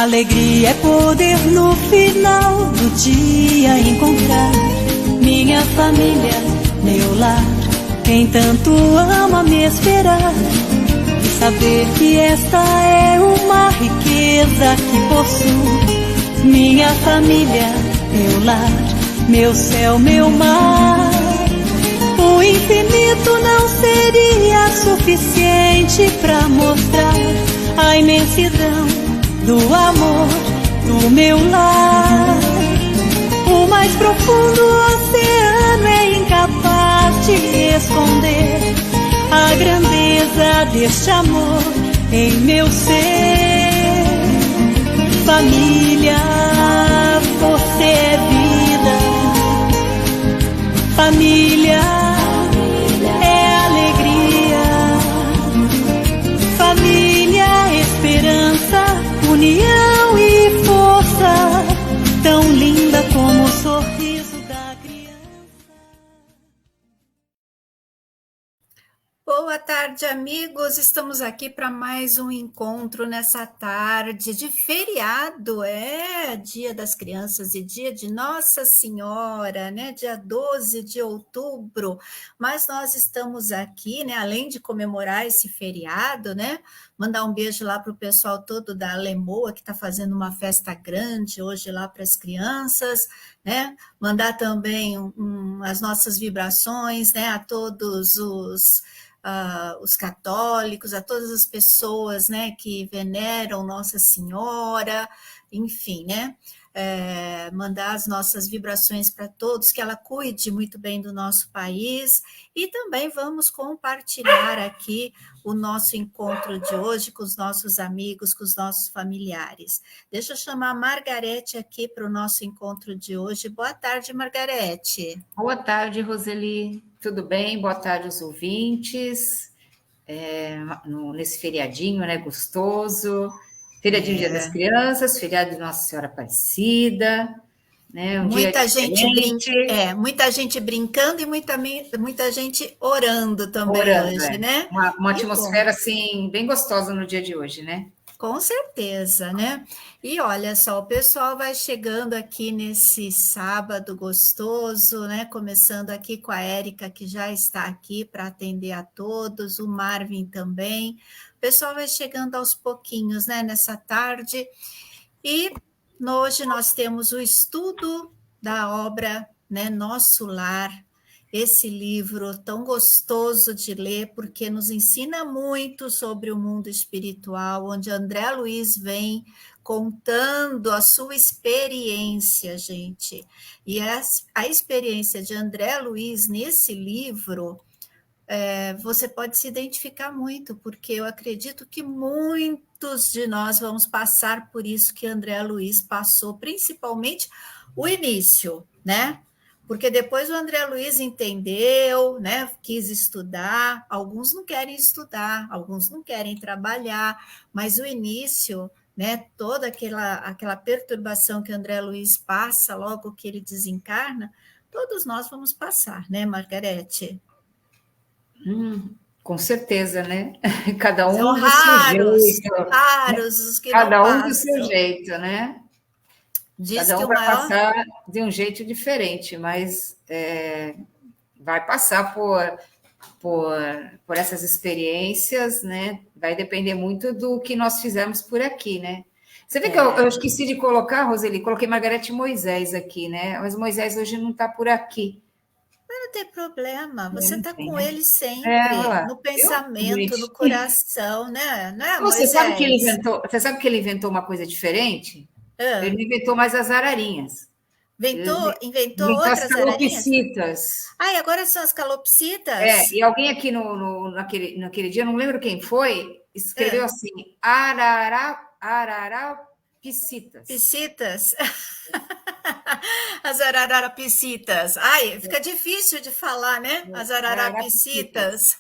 Alegria é poder no final do dia encontrar minha família, meu lar, quem tanto ama me esperar. E saber que esta é uma riqueza que possuo. Minha família, meu lar, meu céu, meu mar. O infinito não seria suficiente para mostrar a imensidão do amor do meu lar. O mais profundo oceano é incapaz de esconder a grandeza deste amor em meu ser. Família, você é vida. Família é alegria. Família, esperança, união e força, tão linda como o sorriso da criança. Boa tarde, amigos. Estamos aqui para mais um encontro nessa tarde de feriado, Dia das Crianças e dia de Nossa Senhora, né? Dia 12 de outubro. Mas nós estamos aqui, né? Além de comemorar esse feriado, né? Mandar um beijo lá para o pessoal todo da Alemoa, que está fazendo uma festa grande hoje lá para as crianças, né? Mandar também as nossas vibrações, né? A todos os católicos, a todas as pessoas, né, que veneram Nossa Senhora, enfim, né, mandar as nossas vibrações para todos, que ela cuide muito bem do nosso país, e também vamos compartilhar aqui o nosso encontro de hoje com os nossos amigos, com os nossos familiares. Deixa eu chamar a Margarete aqui para o nosso encontro de hoje. Boa tarde, Margarete. Boa tarde, Roseli. Tudo bem? Boa tarde aos ouvintes. Nesse feriadinho, né, gostoso. Feriadinho Dia das Crianças, feriado de Nossa Senhora Aparecida, né? Muita gente brincando e muita gente orando também hoje, né? Uma atmosfera assim bem gostosa no dia de hoje, né? Com certeza, né? E olha só, o pessoal vai chegando aqui nesse sábado gostoso, né? Começando aqui com a Érica, que já está aqui para atender a todos, o Marvin também. O pessoal vai chegando aos pouquinhos, né? Nessa tarde. E hoje nós temos o estudo da obra, né? Nosso Lar. Esse livro tão gostoso de ler, porque nos ensina muito sobre o mundo espiritual, onde André Luiz vem contando a sua experiência, gente. E a experiência de André Luiz nesse livro, você pode se identificar muito, porque eu acredito que muitos de nós vamos passar por isso que André Luiz passou, principalmente o início, né? Porque depois o André Luiz entendeu, né, quis estudar, alguns não querem estudar, alguns não querem trabalhar, mas o início, né, toda aquela perturbação que André Luiz passa logo que ele desencarna, todos nós vamos passar, né, Margarete? Com certeza, né? Cada um São do seu jeito. raros os que Cada não um passam. do seu jeito, né? Diz Cada que um vai passar de um jeito diferente, mas vai passar por essas experiências, né? Vai depender muito do que nós fizemos por aqui, né? Você vê que eu esqueci de colocar, Roseli, coloquei Margarete Moisés aqui, né? Mas Moisés hoje não está por aqui. Mas não tem problema, você está com né? ele sempre, no pensamento, no coração, né? Não é, Você Moisés? sabe que ele inventou uma coisa diferente? Ele não inventou mais as ararinhas. Inventou outras as calopsitas. E agora são as calopsitas? E alguém aqui naquele dia, não lembro quem foi, escreveu assim, ararapicitas. Picitas? As ararapicitas. Ai, fica difícil de falar, né? As ararapicitas.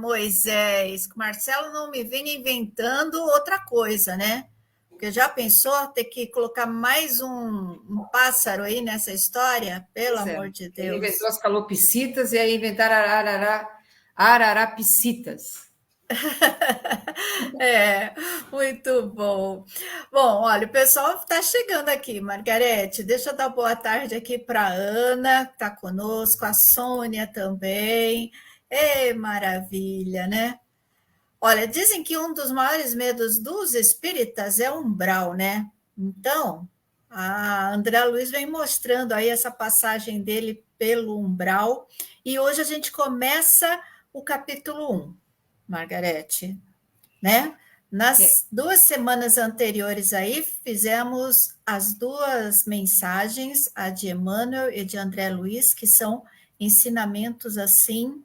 Moisés, Marcelo não me vem inventando outra coisa, né? Porque já pensou ter que colocar mais um pássaro aí nessa história? Pelo amor de Deus. Ele inventou as calopsitas e aí inventaram ararapicitas. É, muito bom. Bom, olha, o pessoal está chegando aqui, Margarete. Deixa eu dar boa tarde aqui para a Ana, que está conosco, a Sônia também. Maravilha, né? Olha, dizem que um dos maiores medos dos espíritas é o umbral, né? Então, a André Luiz vem mostrando aí essa passagem dele pelo umbral, e hoje a gente começa o capítulo 1, Margarete, né? É, Nas 2 semanas anteriores aí, fizemos as 2 mensagens, a de Emmanuel e de André Luiz, que são ensinamentos assim,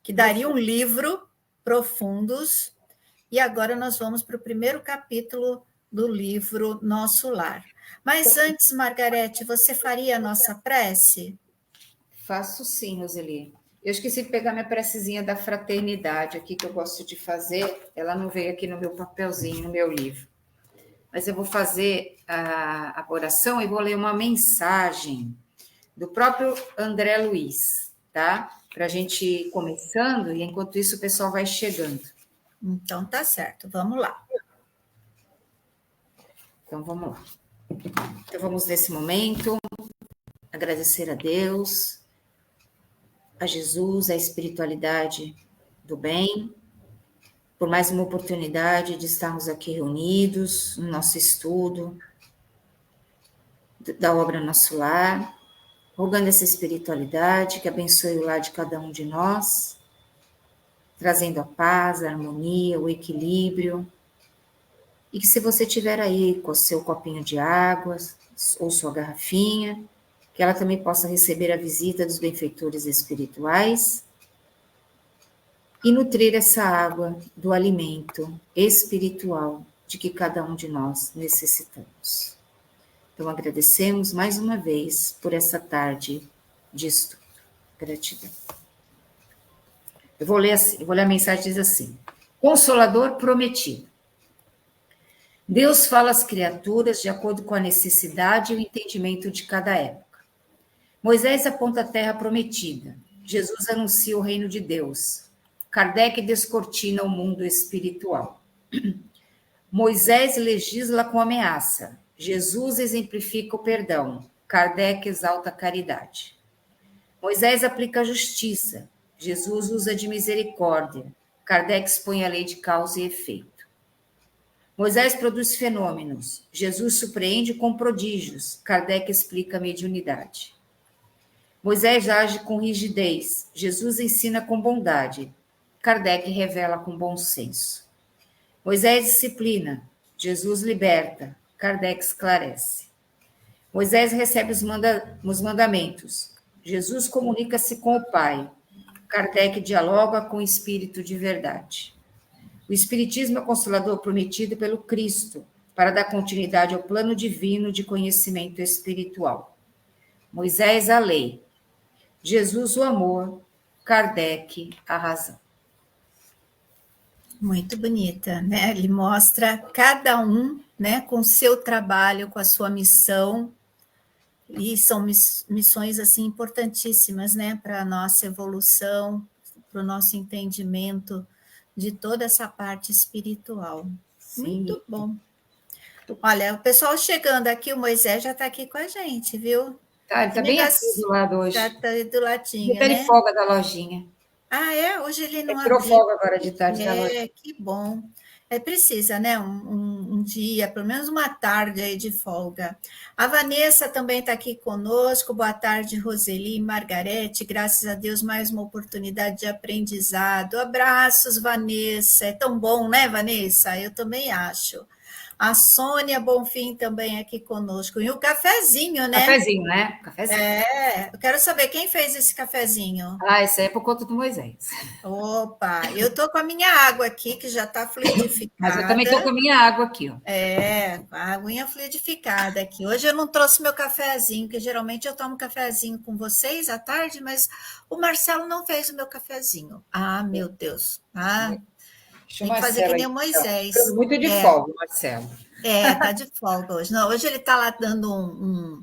que dariam um livro profundos, e agora nós vamos para o primeiro capítulo do livro Nosso Lar. Mas antes, Margarete, você faria a nossa prece? faço sim, Roseli. Eu esqueci de pegar minha precezinha da fraternidade aqui, que eu gosto de fazer. Ela não veio aqui no meu papelzinho, no meu livro. Mas eu vou fazer a oração e vou ler uma mensagem do próprio André Luiz, tá? Para a gente ir começando, e enquanto isso o pessoal vai chegando. Então tá certo, vamos lá. Então vamos lá. Então vamos nesse momento agradecer a Deus, a Jesus, a espiritualidade do bem, por mais uma oportunidade de estarmos aqui reunidos no nosso estudo da obra Nosso Lar, rogando essa espiritualidade que abençoe o lar de cada um de nós, trazendo a paz, a harmonia, o equilíbrio, e que se você tiver aí com o seu copinho de água ou sua garrafinha, que ela também possa receber a visita dos benfeitores espirituais e nutrir essa água do alimento espiritual de que cada um de nós necessitamos. Então, agradecemos mais uma vez por essa tarde de estudo. Gratidão. Eu vou ler a mensagem, diz assim: Consolador prometido. Deus fala às criaturas de acordo com a necessidade e o entendimento de cada época. Moisés aponta a terra prometida. Jesus anuncia o reino de Deus. Kardec descortina o mundo espiritual. Moisés legisla com ameaça. Jesus exemplifica o perdão. Kardec exalta a caridade. Moisés aplica a justiça. Jesus usa de misericórdia. Kardec expõe a lei de causa e efeito. Moisés produz fenômenos. Jesus surpreende com prodígios. Kardec explica a mediunidade. Moisés age com rigidez. Jesus ensina com bondade. Kardec revela com bom senso. Moisés disciplina. Jesus liberta. Kardec esclarece. Moisés recebe os mandamentos. Jesus comunica-se com o Pai. Kardec dialoga com o Espírito de verdade. O Espiritismo é o consolador prometido pelo Cristo para dar continuidade ao plano divino de conhecimento espiritual. Moisés, a lei. Jesus, o amor. Kardec, a razão. Muito bonita, né? Ele mostra cada um, né, com o seu trabalho, com a sua missão, e são missões assim importantíssimas, né, para a nossa evolução, para o nosso entendimento de toda essa parte espiritual. Sim. Muito bom. Olha, o pessoal chegando aqui, o Moisés já está aqui com a gente, viu? Tá, ele está bem aqui do lado hoje. Já está do ladinho, Ele né? folga da lojinha. Ah, é? Hoje ele não Ele tirou abriu. folga agora de tarde da loja. Que bom. Precisa, né? Um dia, pelo menos uma tarde aí de folga. A Vanessa também está aqui conosco. Boa tarde, Roseli e Margarete. Graças a Deus, mais uma oportunidade de aprendizado. Abraços, Vanessa. É tão bom, né, Vanessa? Eu também acho. A Sônia Bonfim também aqui conosco. E o cafezinho, né? Cafezinho, né? Cafezinho. Eu quero saber quem fez esse cafezinho. Ah, esse aí é por conta do Moisés. Opa, eu estou com a minha água aqui, que já está fluidificada. Mas eu também estou com a minha água aqui, ó. A aguinha fluidificada aqui. Hoje eu não trouxe meu cafezinho, porque geralmente eu tomo cafezinho com vocês à tarde, mas o Marcelo não fez o meu cafezinho. Ah, meu Deus. Tem que fazer que nem o Moisés. Muito de folga, Marcelo. Tá de folga hoje. Não, hoje ele está lá dando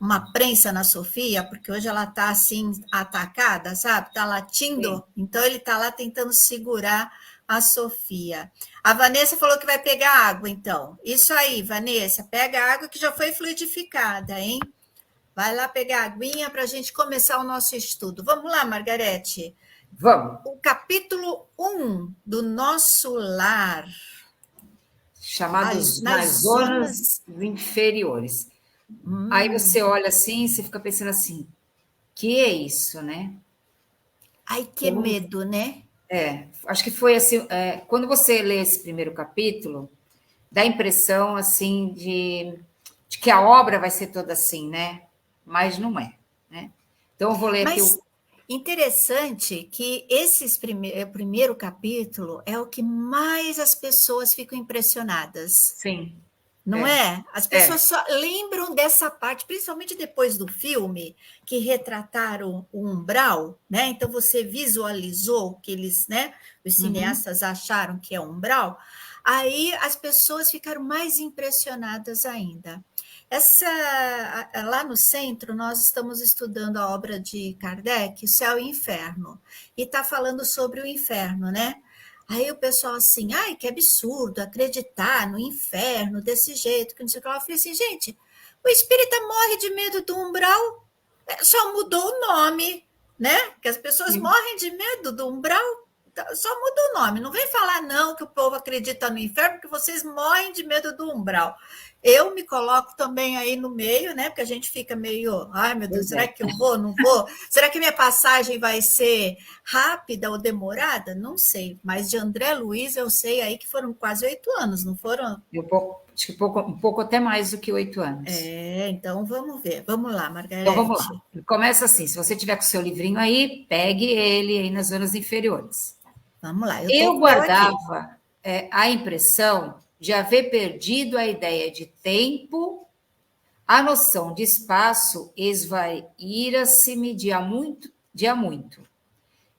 uma prensa na Sofia, porque hoje ela está assim, atacada, sabe? Está latindo. Sim. Então ele está lá tentando segurar a Sofia. A Vanessa falou que vai pegar água, então. Isso aí, Vanessa, pega a água que já foi fluidificada, hein? Vai lá pegar a aguinha para a gente começar o nosso estudo. Vamos lá, Margarete. Vamos. O capítulo 1 do nosso lar. Chamados nas zonas inferiores. Aí você olha assim, você fica pensando assim, que é isso, né? Ai, que medo, né? Acho que foi assim, quando você lê esse primeiro capítulo, dá a impressão assim de que a obra vai ser toda assim, né? Mas não é, né? Então eu vou ler aqui o... Interessante que o primeiro capítulo é o que mais as pessoas ficam impressionadas. Sim. Não é? As pessoas só lembram dessa parte, principalmente depois do filme, que retrataram o umbral, né? Então você visualizou que eles, né? Os cineastas acharam que é umbral. Aí as pessoas ficaram mais impressionadas ainda. Lá no centro, nós estamos estudando a obra de Kardec, O Céu e o Inferno, e está falando sobre o inferno, né? Aí o pessoal assim, ai, que absurdo acreditar no inferno desse jeito, que não sei o que. Eu falei assim, gente, o espírita morre de medo do umbral, só mudou o nome, né? Que as pessoas morrem de medo do umbral, só mudou o nome. Não vem falar, não, que o povo acredita no inferno, porque vocês morrem de medo do umbral. Eu me coloco também aí no meio, né? Porque a gente fica meio, ai meu Deus, será que eu vou, não vou? Será que minha passagem vai ser rápida ou demorada? Não sei, mas de André Luiz eu sei aí que foram quase 8 anos, não foram? Acho que um pouco até mais do que 8 anos. Então vamos ver. Vamos lá, Margarete. Então vamos lá. Começa assim, se você tiver com o seu livrinho aí, pegue ele aí nas zonas inferiores. Vamos lá. Eu guardava a impressão de haver perdido a ideia de tempo, a noção de espaço esvaíra-se-me de há muito.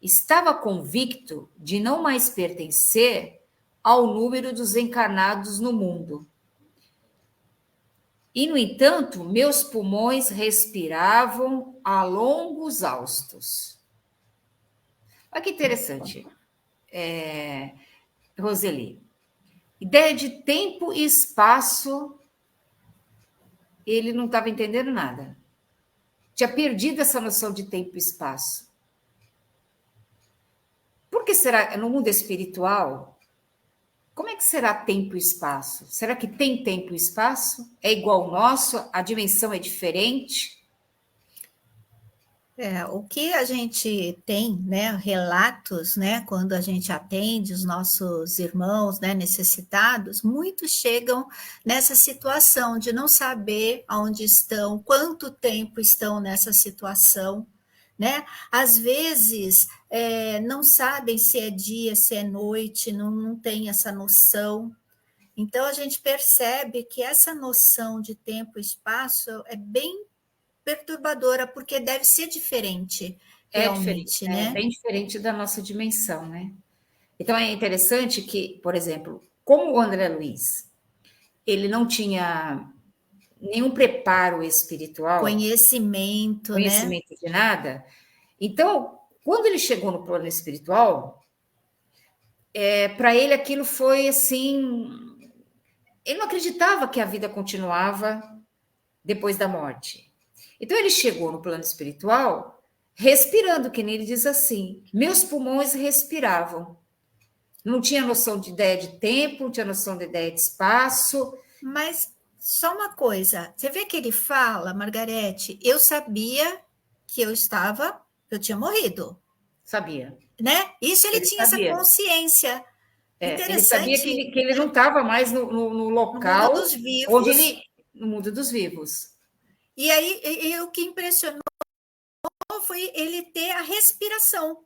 Estava convicto de não mais pertencer ao número dos encarnados no mundo. E, no entanto, meus pulmões respiravam a longos haustos. Olha que interessante, Roseli. Ideia de tempo e espaço, ele não estava entendendo nada. Tinha perdido essa noção de tempo e espaço. Por que será, no mundo espiritual, como é que será tempo e espaço? Será que tem tempo e espaço? É igual ao nosso? A dimensão é diferente? O que a gente tem, né, relatos, né, quando a gente atende os nossos irmãos, né, necessitados, muitos chegam nessa situação de não saber aonde estão, quanto tempo estão nessa situação, né? Às vezes não sabem se é dia, se é noite, não tem essa noção. Então a gente percebe que essa noção de tempo e espaço é bem perturbadora, porque deve ser diferente, realmente, né? É bem diferente da nossa dimensão, né? Então é interessante que, por exemplo, como o André Luiz, ele não tinha nenhum preparo espiritual, conhecimento, né? De nada. Então, quando ele chegou no plano espiritual, para ele aquilo foi assim, ele não acreditava que a vida continuava depois da morte. Então ele chegou no plano espiritual respirando, que nem ele diz assim, meus pulmões respiravam. Não tinha noção de ideia de tempo, não tinha noção de ideia de espaço. Mas só uma coisa, você vê que ele fala, Margarete, eu sabia que eu tinha morrido. Sabia. Né? Isso ele tinha sabia. Essa consciência. Ele sabia que ele não estava mais no local no mundo dos vivos. No mundo dos vivos. E aí, o que impressionou foi ele ter a respiração.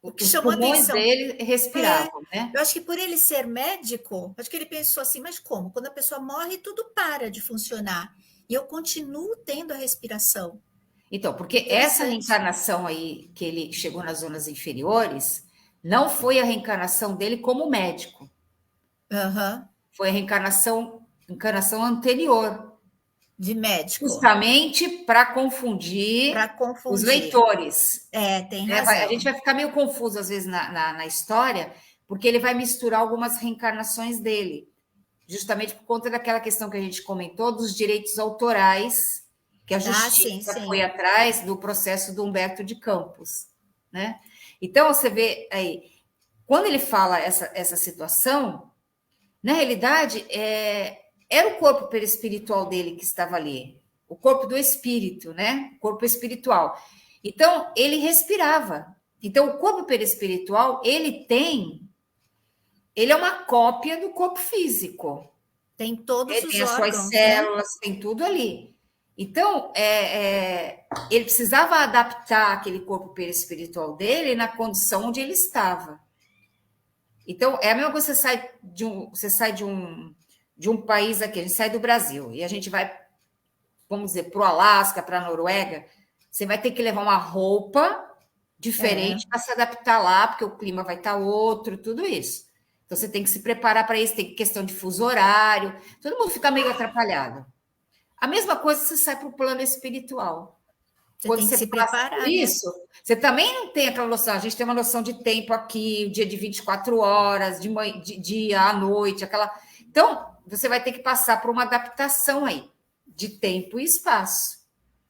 O que chamou a atenção. Os pulmões dele respiravam, né? Eu acho que por ele ser médico, acho que ele pensou assim, mas como? Quando a pessoa morre, tudo para de funcionar. E eu continuo tendo a respiração. Então, porque essa reencarnação aí, que ele chegou nas zonas inferiores, não foi a reencarnação dele como médico. Uhum. Foi a encarnação anterior. de médico. Justamente para confundir os leitores. Tem razão. A gente vai ficar meio confuso, às vezes, na história, porque ele vai misturar algumas reencarnações dele, justamente por conta daquela questão que a gente comentou dos direitos autorais, que a justiça foi atrás do processo do Humberto de Campos, né? Então, você vê aí, quando ele fala essa situação, na realidade, era o corpo perispiritual dele que estava ali, o corpo do espírito, né? O corpo espiritual. Então, ele respirava. Então, o corpo perispiritual, ele é uma cópia do corpo físico. Tem todos os órgãos. Tem as suas células, né? Tem tudo ali. Então, ele precisava adaptar aquele corpo perispiritual dele na condição onde ele estava. Então, é a mesma coisa que você sai de um país aqui, a gente sai do Brasil, e a gente vai, vamos dizer, para o Alasca, para a Noruega, você vai ter que levar uma roupa diferente para se adaptar lá, porque o clima vai estar outro, tudo isso. Então, você tem que se preparar para isso, tem questão de fuso horário, todo mundo fica meio atrapalhado. A mesma coisa você sai para o plano espiritual. Quando você passa por isso, você também não tem aquela noção. A gente tem uma noção de tempo aqui, o dia de 24 horas, de dia à noite, aquela. Então, você vai ter que passar por uma adaptação aí, de tempo e espaço.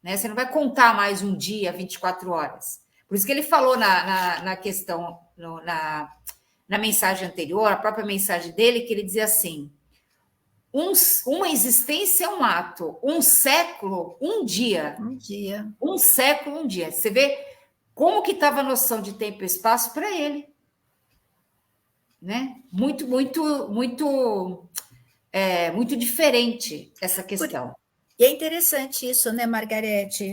Né? Você não vai contar mais um dia, 24 horas. Por isso que ele falou na questão, na mensagem anterior, a própria mensagem dele, que ele dizia assim: uma existência é um ato, um século, um dia. Um dia. Um século, um dia. Você vê como que estava a noção de tempo e espaço para ele. Né? Muito diferente essa questão. E é interessante isso, né, Margarete?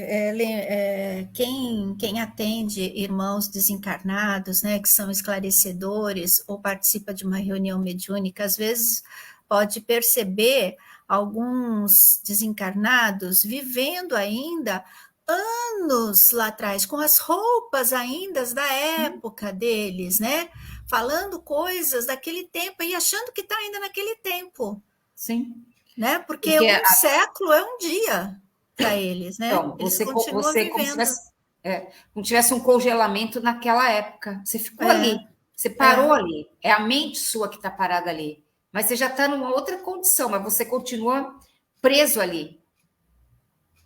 Quem atende irmãos desencarnados, né, que são esclarecedores ou participa de uma reunião mediúnica, às vezes pode perceber alguns desencarnados vivendo ainda anos lá atrás, com as roupas ainda da época deles, né? Falando coisas daquele tempo e achando que está ainda naquele tempo. Sim. Né? Porque um século é um dia para eles, né? Então, eles você vivendo. Como se tivesse um congelamento naquela época. Você ficou ali, você parou ali. É a mente sua que está parada ali. Mas você já está numa outra condição, mas você continua preso ali.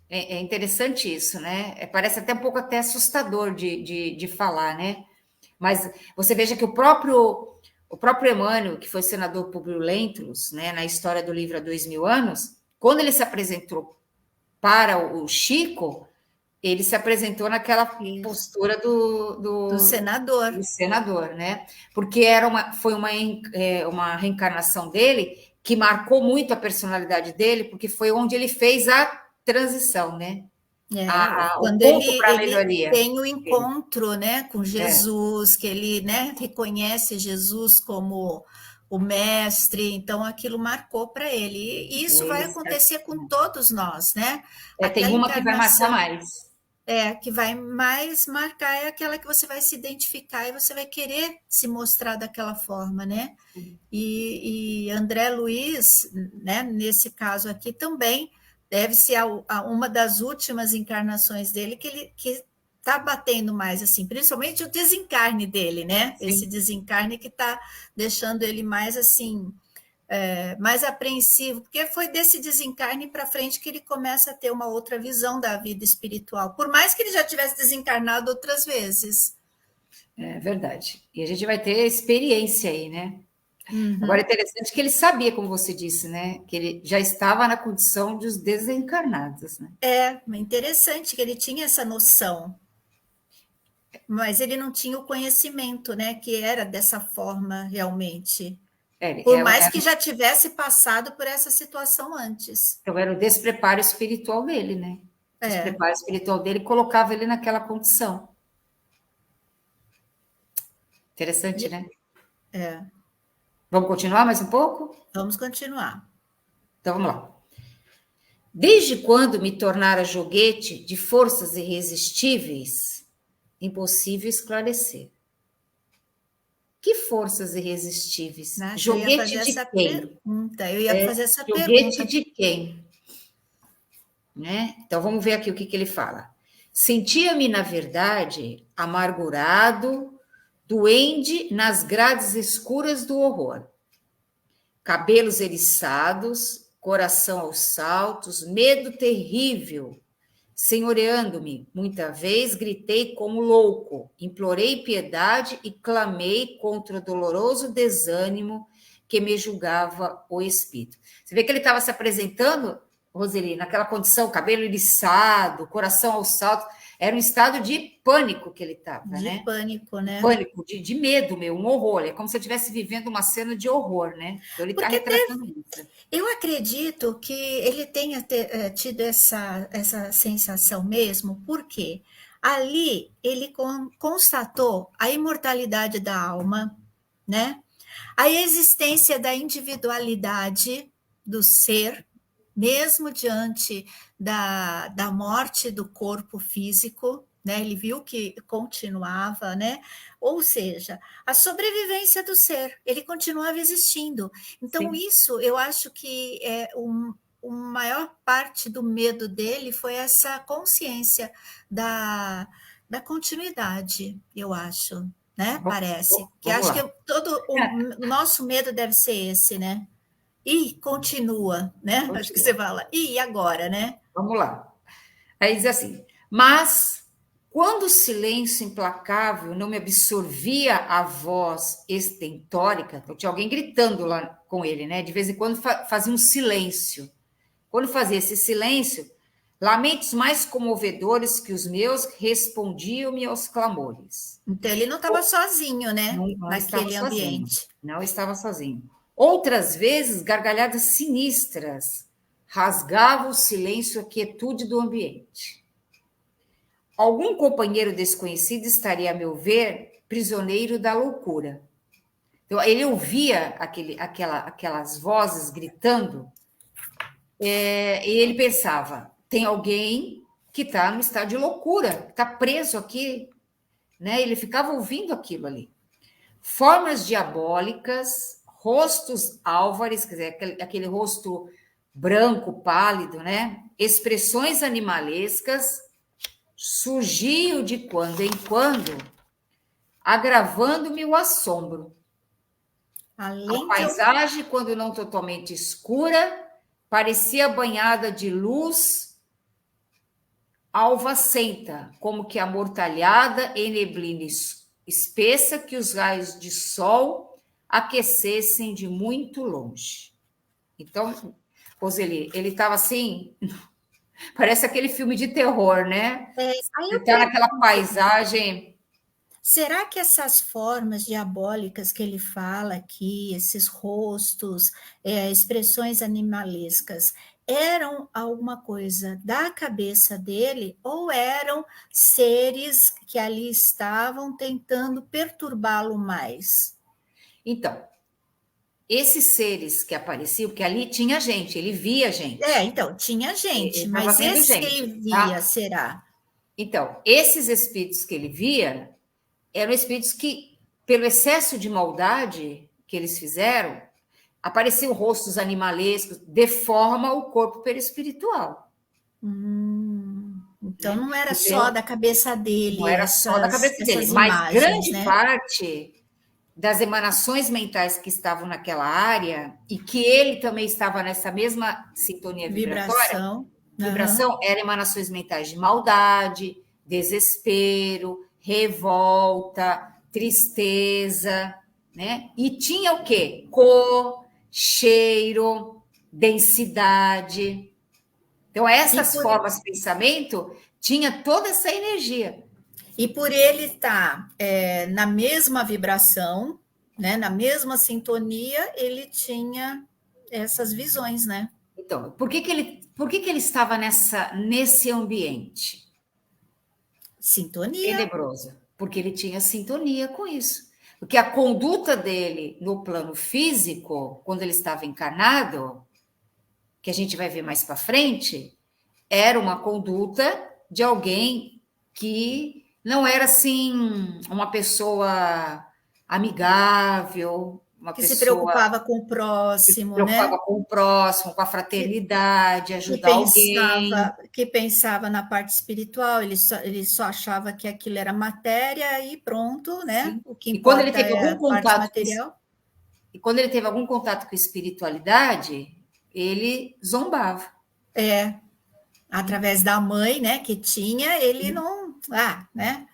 É interessante isso, né? Parece até um pouco até assustador de falar, né? Mas você veja que o próprio Emmanuel, que foi senador Publio Lentulus, né, na história do livro há 2000 anos, quando ele se apresentou para o Chico, ele se apresentou naquela postura do senador. Do senador, né? Porque foi uma reencarnação dele que marcou muito a personalidade dele, porque foi onde ele fez a transição, né? Quando ele tem o encontro, né, com Jesus, que ele, né, reconhece Jesus como o mestre, então aquilo marcou para ele. E isso vai acontecer com todos nós, né? Tem uma que vai marcar mais. Que vai mais marcar é aquela que você vai se identificar e você vai querer se mostrar daquela forma, né? E André Luiz, né, nesse caso aqui também, deve ser uma das últimas encarnações dele que está batendo mais, assim, principalmente o desencarne dele, né? Sim. Esse desencarne que está deixando ele mais, assim, mais apreensivo, porque foi desse desencarne para frente que ele começa a ter uma outra visão da vida espiritual, por mais que ele já tivesse desencarnado outras vezes. É verdade. E a gente vai ter experiência aí, né? Agora, é interessante que ele sabia, como você disse, né? Que ele já estava na condição dos desencarnados, né? Interessante que ele tinha essa noção. Mas ele não tinha o conhecimento, né? Que era dessa forma, realmente. Por mais que já tivesse passado por essa situação antes. Então, era o despreparo espiritual dele, né? O despreparo espiritual dele colocava ele naquela condição. Interessante, né? Vamos continuar mais um pouco? Vamos continuar. Então, vamos lá. Desde quando me tornara joguete de forças irresistíveis, impossível esclarecer. Que forças irresistíveis? Joguete de quem? Eu ia fazer essa pergunta. Joguete de quem? né? Então vamos ver aqui o que ele fala. Sentia-me, na verdade, amargurado, duende nas grades escuras do horror. Cabelos eriçados, coração aos saltos, medo terrível. Senhoreando-me, muita vez gritei como louco, implorei piedade e clamei contra o doloroso desânimo que me julgava o espírito. Você vê que ele estava se apresentando, Roseli, naquela condição, cabelo eriçado, coração aos saltos, era um estado de pânico que ele estava, né? De pânico, né? Pânico, de medo meu, um horror. É como se eu estivesse vivendo uma cena de horror, né? Então ele está retratando isso. Eu acredito que ele tenha tido essa sensação mesmo, porque ali ele constatou a imortalidade da alma, né? A existência da individualidade do ser, mesmo diante da morte do corpo físico, né? Ele viu que continuava, né? Ou seja, a sobrevivência do ser, ele continuava existindo. Então, Sim. isso eu acho que é maior parte do medo dele foi essa consciência da continuidade, eu acho, né? Parece. Que Vamos acho que lá. todo o nosso medo deve ser esse, né? E continua, né? Continua. Acho que você fala, e agora, né? Vamos lá. Aí diz assim, mas quando o silêncio implacável não me absorvia a voz estentórica, então tinha alguém gritando lá com ele, né? De vez em quando fazia um silêncio. Quando fazia esse silêncio, lamentos mais comovedores que os meus respondiam-me aos clamores. Então ele não estava sozinho, né? Não estava Naquele sozinho. ambiente. Não estava sozinho. Outras vezes, gargalhadas sinistras rasgavam o silêncio e a quietude do ambiente. Algum companheiro desconhecido estaria, a meu ver, prisioneiro da loucura. Então, ele ouvia aquelas vozes gritando, e ele pensava: tem alguém que está no estado de loucura, está preso aqui, né? Ele ficava ouvindo aquilo ali. Formas diabólicas, rostos álvares, quer dizer, aquele rosto branco, pálido, né? Expressões animalescas surgiam de quando em quando, agravando-me o assombro. Além A paisagem, quando não totalmente escura, parecia banhada de luz alvacenta, como que amortalhada em neblina espessa que os raios de sol aquecessem de muito longe. Então, Roseli, ele estava assim, parece aquele filme de terror, né? aí Ele eu está naquela paisagem. será que essas formas diabólicas que ele fala aqui, esses rostos, expressões animalescas, eram alguma coisa da cabeça dele ou eram seres que ali estavam tentando perturbá-lo mais? Então, esses seres que apareciam, porque ali tinha gente, ele via gente. Então, tinha Ele gente, estava mas vendo esses que gente, ele via, tá? será? Então, esses espíritos que ele via eram espíritos que, pelo excesso de maldade que eles fizeram, apareciam rostos animalescos, deforma o corpo perispiritual. Então Né? não era só Então, da cabeça não dele era só da cabeça dele, essas mas imagens, grande né? parte das emanações mentais que estavam naquela área e que ele também estava nessa mesma sintonia vibratória, Vibração. vibração, eram emanações mentais de maldade, desespero, revolta, tristeza, né? E tinha o quê? Cor, cheiro, densidade. Então, essas formas de pensamento tinha toda essa energia. E por ele estar na mesma vibração, né, na mesma sintonia, ele tinha essas visões, né? Então, por que ele estava nesse ambiente Sintonia. tenebroso? Porque ele tinha sintonia com isso. Porque a conduta dele no plano físico, quando ele estava encarnado, que a gente vai ver mais para frente, era uma conduta de alguém que não era assim uma pessoa amigável, uma Que se pessoa preocupava com o que se próximo, né? preocupava com o próximo, com a Que, fraternidade, ajudar alguém. que pensava na parte espiritual, ele só achava que aquilo era matéria e pronto, né? Sim. O que E quando ele importa teve é algum a parte contato material. e quando ele teve algum contato com espiritualidade, ele zombava. É, através da mãe, né, que tinha, ele não, né?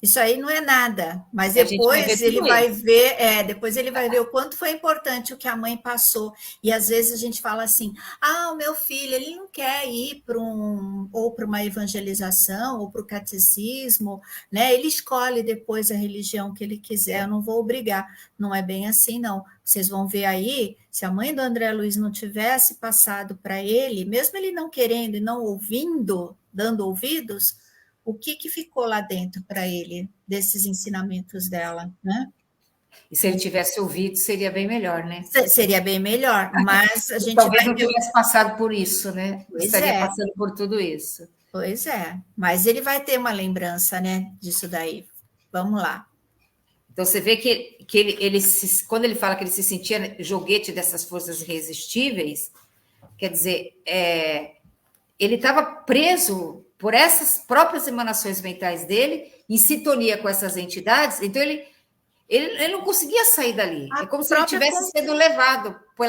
Isso aí não é nada, mas E a gente vai ver tudo isso. depois ele vai ver o quanto foi importante o que a mãe passou. E às vezes a gente fala assim: "Ah, o meu filho, ele não quer ir para uma evangelização ou para o catecismo, né? Ele escolhe depois a religião que ele quiser, eu não vou obrigar". Não é bem assim, não. Vocês vão ver aí, se a mãe do André Luiz não tivesse passado para ele, mesmo ele não querendo e não ouvindo, dando ouvidos, o que ficou lá dentro para ele desses ensinamentos dela, né? E se ele tivesse ouvido, seria bem melhor, né? Seria bem melhor, mas a gente Talvez vai não ver. tivesse passado por isso, né? Pois Estaria é, passando por tudo isso. pois é. Mas ele vai ter uma lembrança, né, disso daí. Vamos lá. Então você vê que quando ele fala que ele se sentia joguete dessas forças irresistíveis, quer dizer, ele estava preso por essas próprias emanações mentais dele, em sintonia com essas entidades, então ele não conseguia sair dali. É como se ele tivesse sendo levado por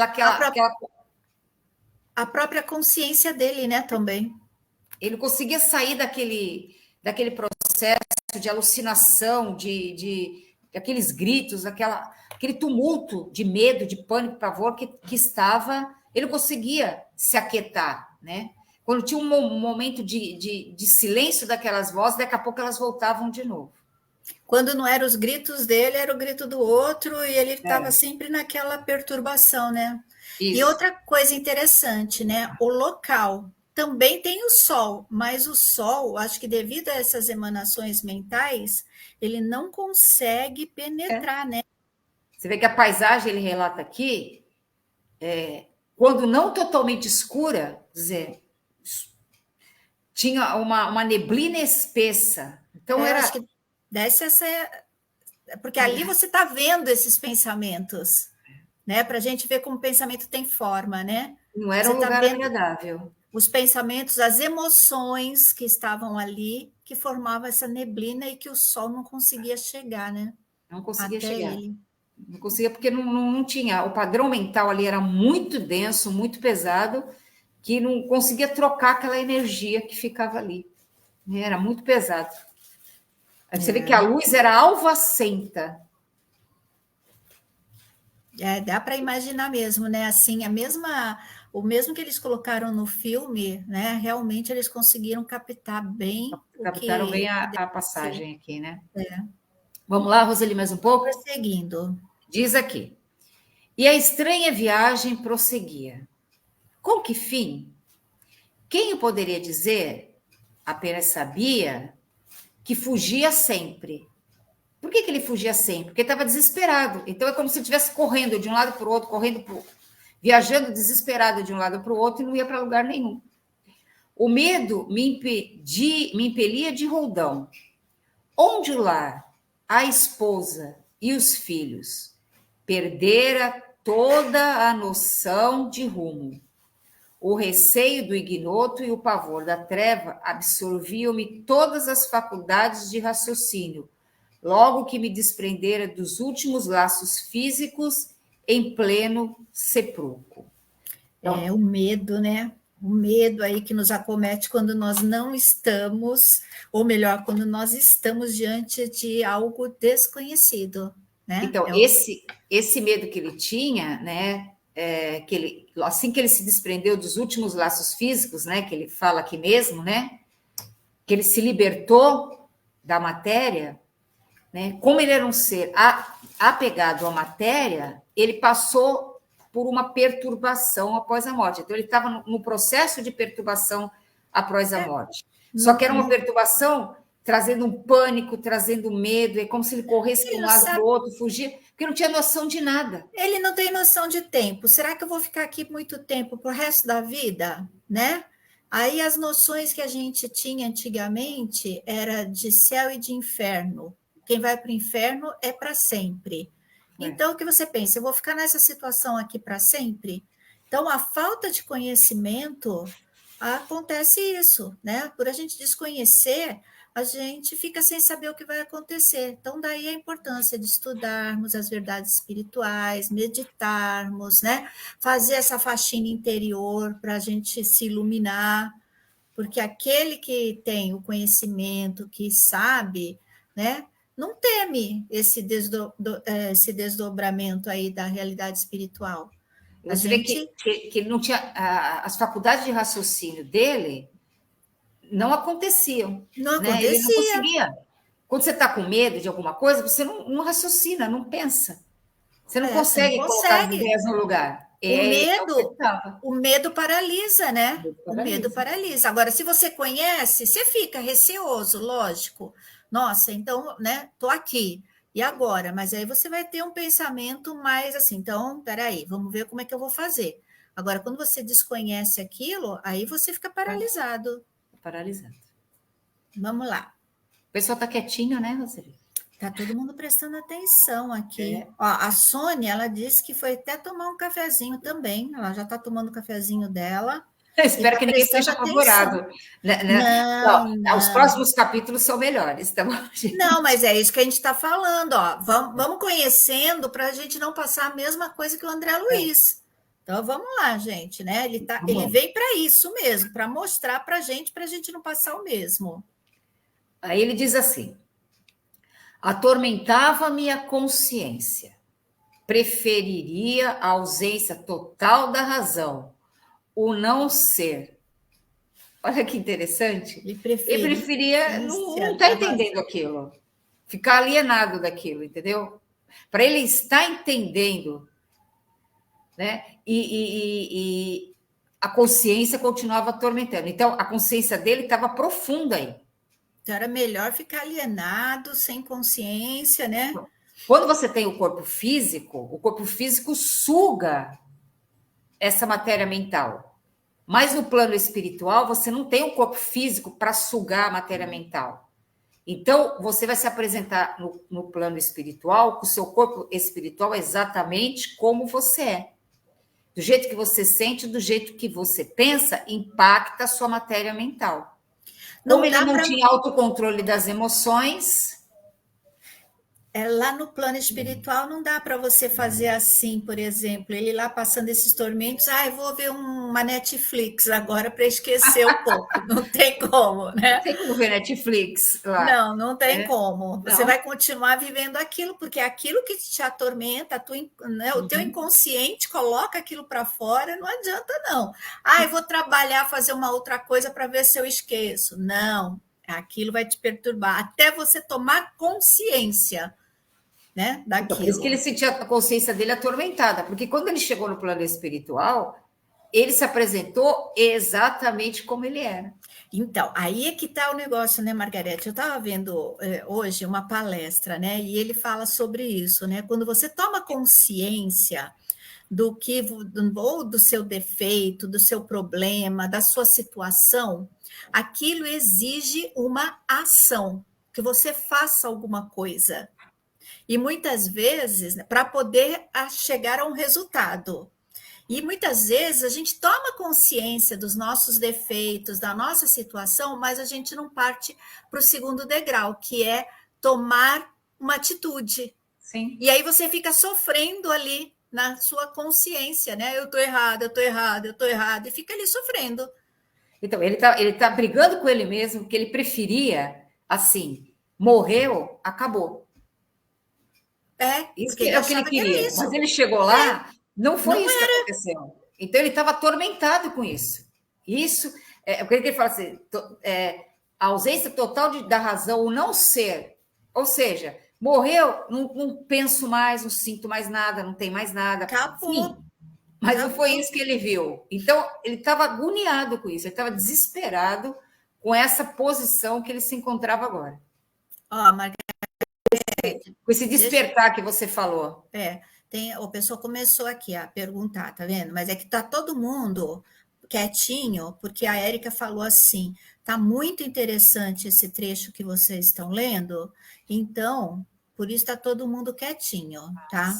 a própria consciência dele, né, também. Ele conseguia sair daquele processo de alucinação, de aqueles gritos, aquele tumulto de medo, de pânico, pavor que estava. Ele conseguia se aquietar, né? Quando tinha um momento de silêncio daquelas vozes, daqui a pouco elas voltavam de novo. Quando não eram os gritos dele, era o grito do outro, e ele estava sempre naquela perturbação, né? Isso. E outra coisa interessante, né? O local também tem o sol, mas o sol, acho que devido a essas emanações mentais, ele não consegue penetrar, né? Você vê que a paisagem, ele relata aqui, quando não totalmente escura, dizer, tinha uma neblina espessa. Então acho que desce essa. Porque ali você está vendo esses pensamentos, né? Para a gente ver como o pensamento tem forma, né? Não era um lugar agradável. Os pensamentos, as emoções que estavam ali, que formavam essa neblina e que o sol não conseguia chegar, né? Não conseguia até chegar. Ele. Não conseguia, porque não tinha. O padrão mental ali era muito denso, muito pesado, que não conseguia trocar aquela energia que ficava ali. Era muito pesado. Aí você vê que a luz era alvacenta. Dá para imaginar mesmo, né? Assim, o mesmo que eles colocaram no filme, né? Realmente eles conseguiram captar bem Captaram bem que a passagem aqui, né? É. Vamos lá, Roseli, mais um pouco? Prosseguindo. Diz aqui. E a estranha viagem prosseguia. Com que fim? Quem o poderia dizer? Apenas sabia que fugia sempre. Por que ele fugia sempre? Porque estava desesperado. Então é como se ele estivesse correndo de um lado para o outro, viajando desesperado de um lado para o outro e não ia para lugar nenhum. O medo me impelia de roldão. Onde o lar, a esposa e os filhos perdera toda a noção de rumo. O receio do ignoto e o pavor da treva absorviam-me todas as faculdades de raciocínio, logo que me desprendera dos últimos laços físicos em pleno sepulcro. Então, o medo, né? O medo aí que nos acomete quando nós não estamos, ou melhor, quando nós estamos diante de algo desconhecido, né? Então, esse medo que ele tinha, né? Assim que ele se desprendeu dos últimos laços físicos, né? Que ele fala aqui mesmo, né? Que ele se libertou da matéria, né? Como ele era um ser apegado à matéria, ele passou por uma perturbação após a morte. Então, ele estava no processo de perturbação após a morte. Só que era uma perturbação trazendo um pânico, trazendo medo, é como se ele corresse para um lado para o outro, fugir, porque não tinha noção de nada. Ele não tem noção de tempo. Será que eu vou ficar aqui muito tempo para o resto da vida, né? Aí as noções que a gente tinha antigamente era de céu e de inferno. Quem vai para o inferno é para sempre. Então, o que você pensa? Eu vou ficar nessa situação aqui para sempre? Então, a falta de conhecimento, acontece isso, né? Por a gente desconhecer, a gente fica sem saber o que vai acontecer. Então, daí a importância de estudarmos as verdades espirituais, meditarmos, né? Fazer essa faxina interior para a gente se iluminar, porque aquele que tem o conhecimento, que sabe, né? Não teme esse desdobramento aí da realidade espiritual. A Você vê gente que ele não tinha as faculdades de raciocínio dele não aconteciam, não né? Ele não acontecia. conseguia. Quando você está com medo de alguma coisa, você não raciocina, não pensa. Você não Você não consegue colocar as consegue. ideias no lugar. O É o que ele medo, estava. o medo paralisa, né? Ele O medo paralisa. paralisa. Agora, se você conhece, você fica receoso, lógico. Nossa, então, né? Tô aqui. E agora? Mas aí você vai ter um pensamento mais assim, então, peraí, vamos ver como é que eu vou fazer. Agora, quando você desconhece aquilo, aí você fica paralisado. Paralisando. Vamos lá. O pessoal está quietinho, né, Roseli? Tá todo mundo prestando atenção aqui. É. Ó, a Sônia, ela disse que foi até tomar um cafezinho também. Ela já está tomando o cafezinho dela Eu e espero está que ninguém prestando esteja atenção. apavorado. Né? Não, Os não. próximos capítulos são melhores, tá bom, gente? Não, mas é isso que a gente está falando, ó. Vamos conhecendo para a gente não passar a mesma coisa que o André É, Luiz. Então vamos lá, gente, né? Ele vamos. veio para isso mesmo, para mostrar para a gente não passar o mesmo. Aí ele diz assim: atormentava-me a consciência, preferiria a ausência total da razão, o não ser. Olha que interessante. Ele Ele preferia não preferência estar da razão. entendendo aquilo, ficar alienado daquilo, entendeu? Para ele estar entendendo, né? E a consciência continuava atormentando. Então, a consciência dele estava profunda aí. Então era melhor ficar alienado, sem consciência, né? Quando você tem o corpo físico suga essa matéria mental. Mas no plano espiritual, você não tem um corpo físico para sugar a matéria mental. Então, você vai se apresentar no plano espiritual, com o seu corpo espiritual exatamente como você é. Do jeito que você sente, do jeito que você pensa, impacta a sua matéria mental. Como Não ele dá não para tinha autocontrole das emoções, lá no plano espiritual não dá para você fazer assim, por exemplo, ele lá passando esses tormentos, eu vou ver uma Netflix agora para esquecer um pouco. Não tem como, não né? tem como ver Netflix lá, Não, não tem né? como. Você vai Não. continuar vivendo aquilo, porque é aquilo que te atormenta, né, o teu Uhum. inconsciente coloca aquilo para fora, não adianta não. Eu vou trabalhar, fazer uma outra coisa para ver se eu esqueço. Não, aquilo vai te perturbar, até você tomar consciência, né, Então, por isso que ele daquilo. sentia a consciência dele atormentada, porque quando ele chegou no plano espiritual, ele se apresentou exatamente como ele era. Então, aí é que está o negócio, né, Margarete? Eu estava vendo hoje uma palestra, né, e ele fala sobre isso, né? Quando você toma consciência ou do seu defeito, do seu problema, da sua situação, aquilo exige uma ação, que você faça alguma coisa. E muitas vezes, para poder chegar a um resultado. E muitas vezes a gente toma consciência dos nossos defeitos, da nossa situação, mas a gente não parte para o segundo degrau, que é tomar uma atitude. Sim. E aí você fica sofrendo ali na sua consciência, né? Eu tô errado, eu tô errado, eu tô errado, e fica ali sofrendo. Então, ele tá brigando com ele mesmo, porque ele preferia, assim, morreu, acabou. Isso Porque ele é o que ele achava que era queria. Mas isso. ele chegou lá, não foi Não isso que é. aconteceu. Então, ele estava atormentado com isso. Isso, o que ele fala assim, a ausência total da razão, o não ser. Ou seja, morreu, não penso mais, não sinto mais nada, não tem mais nada. Acabou. Sim, mas não foi Acabou. isso que ele viu. Então, ele estava agoniado com isso, ele estava desesperado com essa posição que ele se encontrava agora. Ó, Margarida, Com esse despertar que você falou. o pessoal começou aqui a perguntar, tá vendo? Mas é que tá todo mundo quietinho, porque a Érica falou assim: tá muito interessante esse trecho que vocês estão lendo, então Por isso está todo mundo quietinho, tá?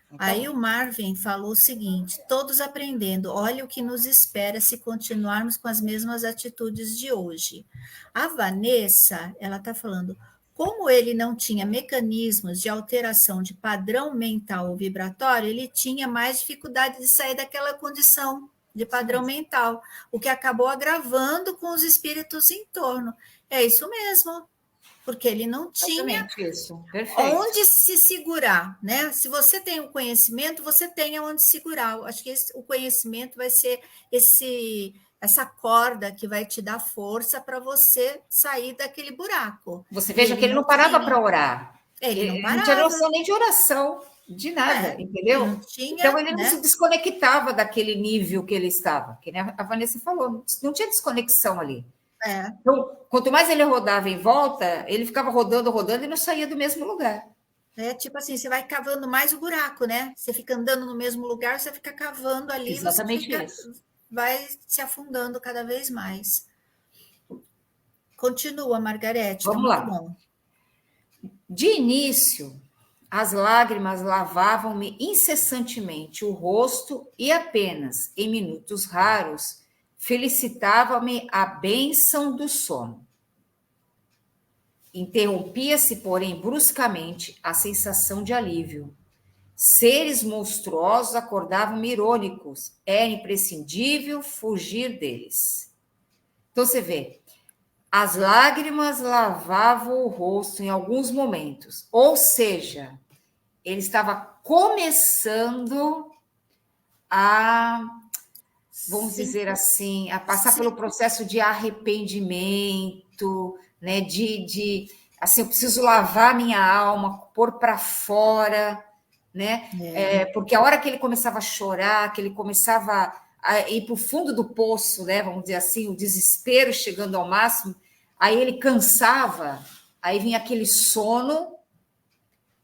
Então, Aí o Marvin falou o seguinte: todos aprendendo, olha o que nos espera se continuarmos com as mesmas atitudes de hoje. A Vanessa, ela está falando, como ele não tinha mecanismos de alteração de padrão mental ou vibratório, ele tinha mais dificuldade de sair daquela condição de padrão mental, o que acabou agravando com os espíritos em torno. É isso mesmo, porque ele não tinha exatamente isso. Perfeito. onde se segurar, né? Se você tem o conhecimento, você tem onde segurar. Eu acho que o conhecimento vai ser essa corda que vai te dar força para você sair daquele buraco. Você veja que ele não parava para orar. Ele não Ele não tinha parava. noção nem de oração, de nada, entendeu? Ele não tinha, Então ele não né? se desconectava daquele nível que ele estava, que nem a Vanessa falou, não tinha desconexão ali. É. Então, quanto mais ele rodava em volta, ele ficava rodando, rodando e não saía do mesmo lugar. É tipo assim, você vai cavando mais o buraco, né? Você fica andando no mesmo lugar, você fica cavando ali, Exatamente você isso. vai se afundando cada vez mais. Continua, Margarete, tá Vamos muito lá. bom. De início, as lágrimas lavavam-me incessantemente o rosto e apenas, em minutos raros, felicitava-me a bênção do sono. Interrompia-se, porém, bruscamente a sensação de alívio. Seres monstruosos acordavam-me irônicos. Era imprescindível fugir deles. Então, você vê, as lágrimas lavavam o rosto em alguns momentos. Ou seja, ele estava começando a, vamos dizer assim, a passar pelo processo de arrependimento, né? Assim, eu preciso lavar minha alma, pôr para fora, né? Porque a hora que ele começava a chorar, que ele começava a ir para o fundo do poço, né? Vamos dizer assim, o desespero chegando ao máximo, aí ele cansava, aí vinha aquele sono.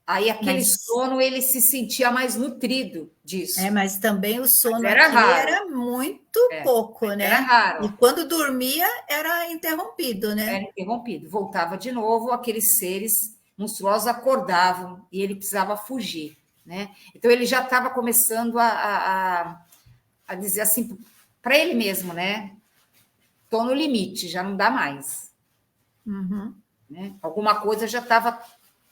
Aí aquele sono ele se sentia mais nutrido disso. Mas também o sono era aqui raro. era muito pouco, né? Era raro. E quando dormia era interrompido, né? Era interrompido. Voltava de novo, aqueles seres monstruosos acordavam e ele precisava fugir, né? Então ele já estava começando a dizer assim para ele mesmo, né? Estou no limite, já não dá mais. Uhum. Né? Alguma coisa já estava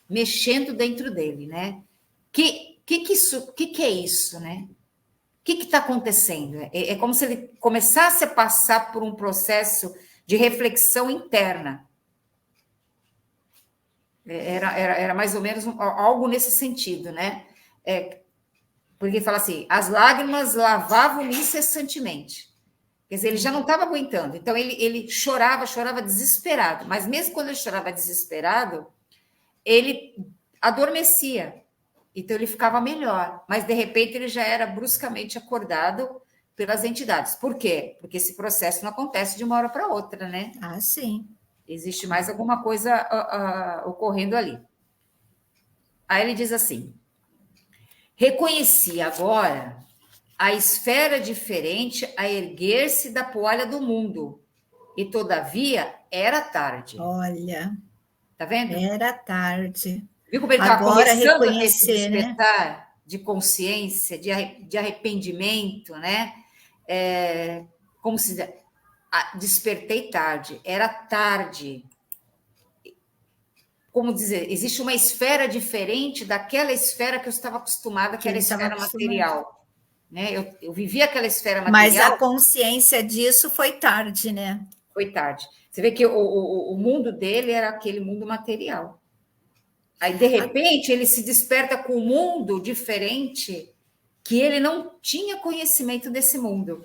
mexendo dentro dele, né? Que é isso, né? O que está acontecendo? É como se ele começasse a passar por um processo de reflexão interna. Era mais ou menos algo nesse sentido, né? Porque fala assim, as lágrimas lavavam incessantemente. Quer dizer, ele já não estava aguentando. Então, ele chorava desesperado. Mas mesmo quando ele chorava desesperado, ele adormecia. Então, ele ficava melhor. Mas, de repente, ele já era bruscamente acordado pelas entidades. Por quê? Porque esse processo não acontece de uma hora para outra, né? Ah, sim. Existe mais alguma coisa ocorrendo ali. Aí ele diz assim, reconheci agora a esfera diferente a erguer-se da poalha do mundo. E, todavia, era tarde. Olha, tá vendo? Era tarde. Viu como ele estava começando a ter esse despertar, né? de consciência, de arrependimento, né? Como se despertei tarde, era tarde. Como dizer, existe uma esfera diferente daquela esfera que eu estava acostumada, que era a esfera material. Né? Eu vivia aquela esfera material. Mas a consciência disso foi tarde, né? Foi tarde. Você vê que o mundo dele era aquele mundo material. Aí, de repente, ele se desperta com um mundo diferente que ele não tinha conhecimento desse mundo.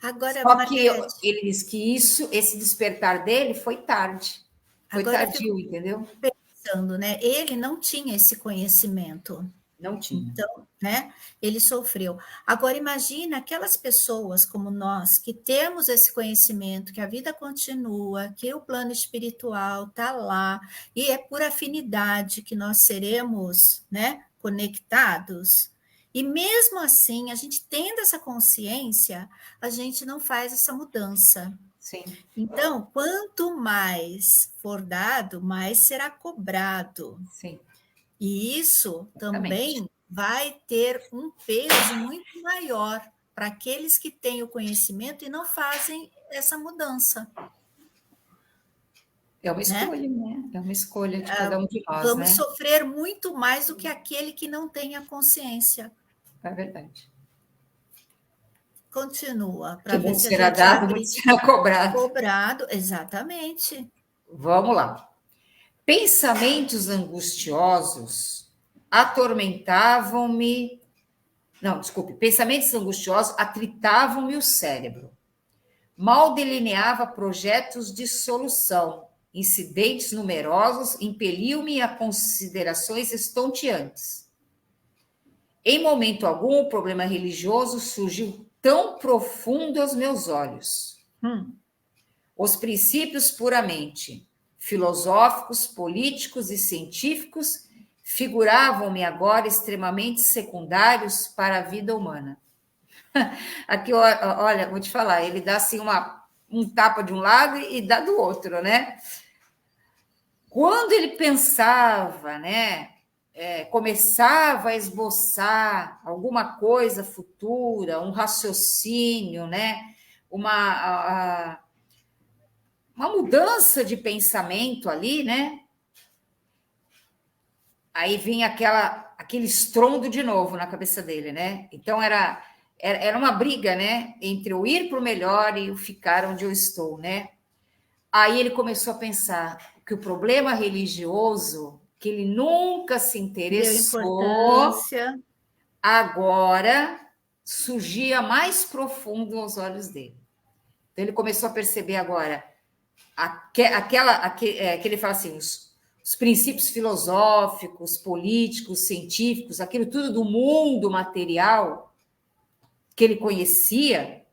Agora, só que ele diz que esse despertar dele foi tarde. Foi tardio, entendeu? Pensando, né? Ele não tinha esse conhecimento. Não tinha. Então, né? Ele sofreu. Agora, imagina aquelas pessoas como nós, que temos esse conhecimento, que a vida continua, que o plano espiritual está lá, e é por afinidade que nós seremos, né, conectados. E mesmo assim, a gente tendo essa consciência, a gente não faz essa mudança. Sim. Então, quanto mais for dado, mais será cobrado. Sim. E isso Exatamente. também vai ter um peso muito maior para aqueles que têm o conhecimento e não fazem essa mudança, É uma né? escolha, né? É uma escolha de cada um de nós, Vamos né? sofrer muito mais do que aquele que não tem a consciência. É verdade. Continua, Que para ver muito se a será gente dado, muito abre será cobrado. cobrado. Exatamente. Vamos lá. Pensamentos angustiosos atormentavam-me. Não, desculpe. Pensamentos angustiosos atritavam-me o cérebro. Mal delineava projetos de solução. Incidentes numerosos impeliam-me a considerações estonteantes. Em momento algum, o problema religioso surgiu tão profundo aos meus olhos. Os princípios puramente filosóficos, políticos e científicos figuravam-me agora extremamente secundários para a vida humana. Aqui, olha, vou te falar, ele dá assim um tapa de um lado e dá do outro, né? Quando ele pensava, né, começava a esboçar alguma coisa futura, um raciocínio, né, uma mudança de pensamento ali, né? Aí vinha aquele estrondo de novo na cabeça dele, né? Então era uma briga, né? Entre o ir para o melhor e o ficar onde eu estou, né? Aí ele começou a pensar que o problema religioso, que ele nunca se Deu interessou, importância. agora surgia mais profundo aos olhos dele. Então ele começou a perceber agora que ele fala assim, os princípios filosóficos, políticos, científicos, aquilo tudo do mundo material que ele conhecia,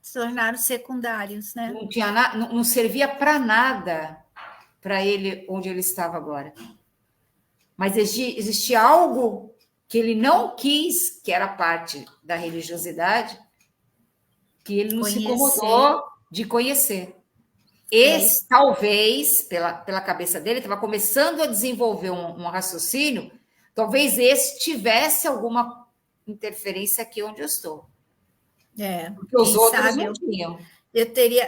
Se tornaram secundários, né? não tinha não servia para nada para ele onde ele estava agora. Mas existia algo que ele não quis, que era parte da religiosidade, que ele não se Conhecer. incomodou de conhecer. É Esse, isso. talvez, pela cabeça dele, estava começando a desenvolver um raciocínio, talvez esse tivesse alguma interferência aqui onde eu estou. Porque os Quem outros sabe não tinham.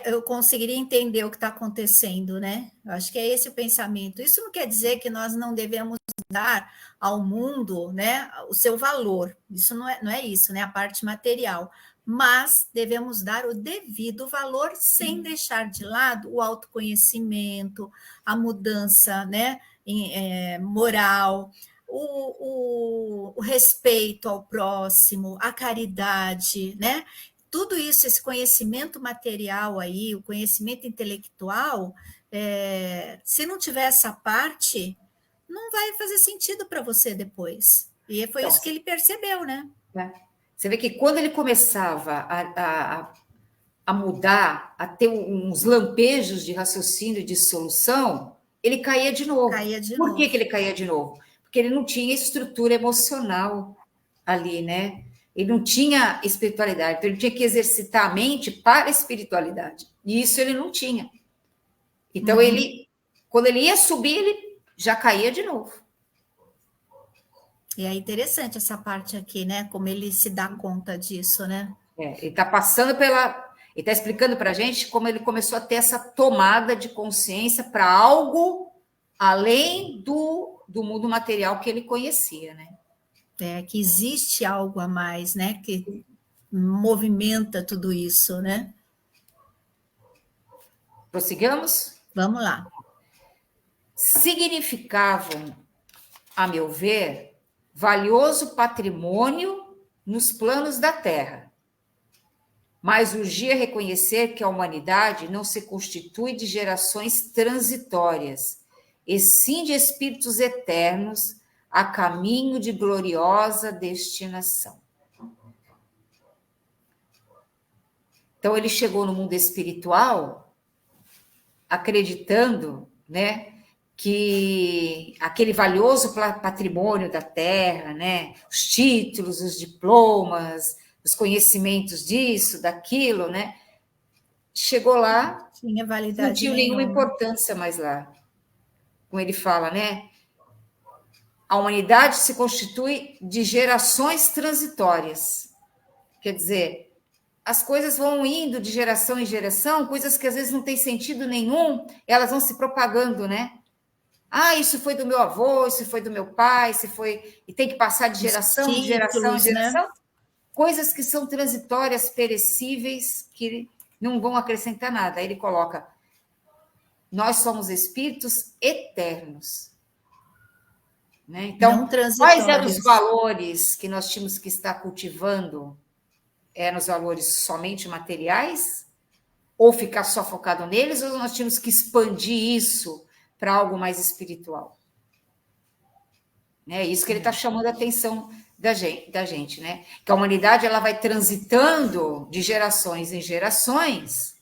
eu conseguiria entender o que está acontecendo, né? Eu acho que é esse o pensamento. Isso não quer dizer que nós não devemos dar ao mundo, né, o seu valor. Isso não é isso, né? A parte material. Mas devemos dar o devido valor sem deixar de lado o autoconhecimento, a mudança, né, moral, o respeito ao próximo, a caridade, né? Tudo isso, esse conhecimento material aí, o conhecimento intelectual, se não tiver essa parte, não vai fazer sentido para você depois. E foi Então, isso que ele percebeu, né? você vê que quando ele começava a mudar, a ter uns lampejos de raciocínio, de solução, ele caía de novo. Caía de Por que novo. ele caía de novo? Porque ele não tinha estrutura emocional ali, né? Ele não tinha espiritualidade, então ele tinha que exercitar a mente para a espiritualidade. E isso ele não tinha. Então quando ele ia subir, ele já caía de novo. E é interessante essa parte aqui, né? Como ele se dá conta disso, né? Ele está passando ele está explicando para a gente como ele começou a ter essa tomada de consciência para algo além do mundo material que ele conhecia, né? Que existe algo a mais, né? Que movimenta tudo isso, né? Prossigamos? Vamos lá. Significavam, a meu ver, valioso patrimônio nos planos da Terra. Mas urgia reconhecer que a humanidade não se constitui de gerações transitórias, e sim de espíritos eternos a caminho de gloriosa destinação. Então ele chegou no mundo espiritual acreditando, né, que aquele valioso patrimônio da Terra, né, os títulos, os diplomas, os conhecimentos disso, daquilo, né, chegou lá, Tinha não validade tinha nenhuma nenhuma. importância mais lá. Como ele fala, né, a humanidade se constitui de gerações transitórias. Quer dizer, as coisas vão indo de geração em geração, coisas que às vezes não têm sentido nenhum, elas vão se propagando, né? Ah, isso foi do meu avô, isso foi do meu pai, isso foi... E tem que passar de geração em geração em Títulos, né? geração. Coisas que são transitórias, perecíveis, que não vão acrescentar nada. Aí ele coloca, nós somos espíritos eternos. Né? Então, Não quais eram os transitórios. valores que nós tínhamos que estar cultivando? Eram os valores somente materiais? Ou ficar só focado neles? Ou nós tínhamos que expandir isso para algo mais espiritual? É isso que ele está chamando a atenção da gente, né? Que a humanidade ela vai transitando de gerações em gerações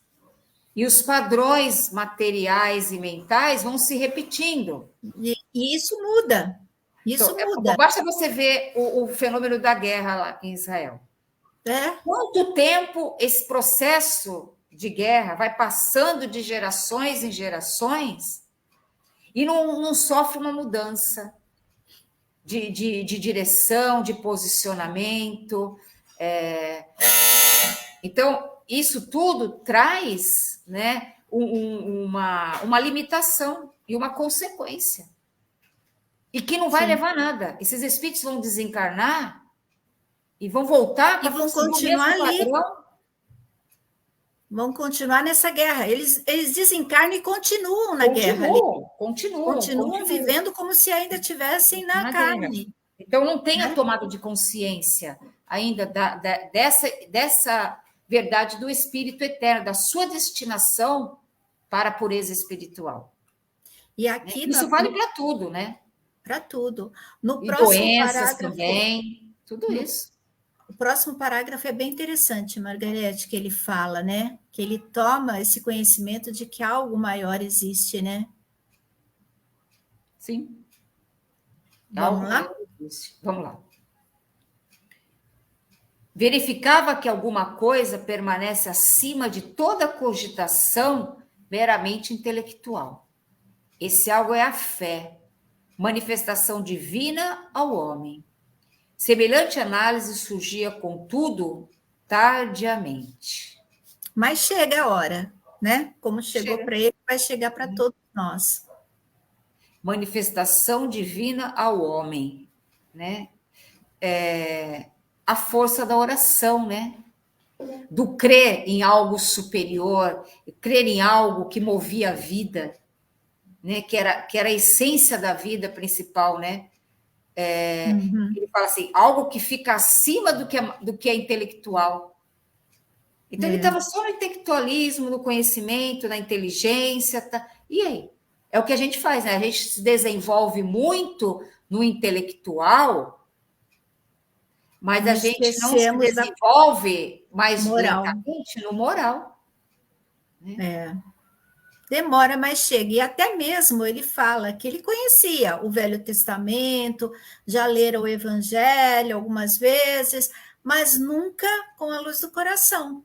e os padrões materiais e mentais vão se repetindo. E isso muda. Isso Então, muda. basta você ver o fenômeno da guerra lá em Israel. É. Quanto tempo esse processo de guerra vai passando de gerações em gerações e não sofre uma mudança de direção, de posicionamento. Então, isso tudo traz, né, uma limitação e uma consequência. E que não vai levar nada. Esses espíritos vão desencarnar e vão voltar para vão continuar ali. Padrão. Vão continuar nessa guerra. Eles desencarnam e continuam na guerra. Ali. Continuam Vivendo como se ainda estivessem na carne. Guerra. Então, não tem a tomada de consciência ainda dessa verdade do espírito eterno, da sua destinação para a pureza espiritual. E aqui isso vale para tudo, né? Para tudo. No e próximo doenças parágrafo, também, tudo isso. O próximo parágrafo é bem interessante, Margarete, que ele fala, né? Que ele toma esse conhecimento de que algo maior existe, né? Sim. Vamos lá? Vamos lá. Verificava que alguma coisa permanece acima de toda cogitação meramente intelectual. Esse algo é a fé, manifestação divina ao homem. Semelhante análise surgia, contudo, tardiamente. Mas chega a hora, né? Como chegou para ele, vai chegar para todos nós. Manifestação divina ao homem, né? A força da oração, né? Do crer em algo superior, crer em algo que movia a vida, né? Que era a essência da vida principal, né? Ele fala assim, algo que fica acima do que é intelectual. Então, ele estava só no intelectualismo, no conhecimento, na inteligência. Tá? E aí? É o que a gente faz, né? A gente se desenvolve muito no intelectual, mas a gente não se desenvolve mais lentamente no moral. Né? Demora, mas chega. E até mesmo ele fala que ele conhecia o Velho Testamento, já lera o Evangelho algumas vezes, mas nunca com a luz do coração.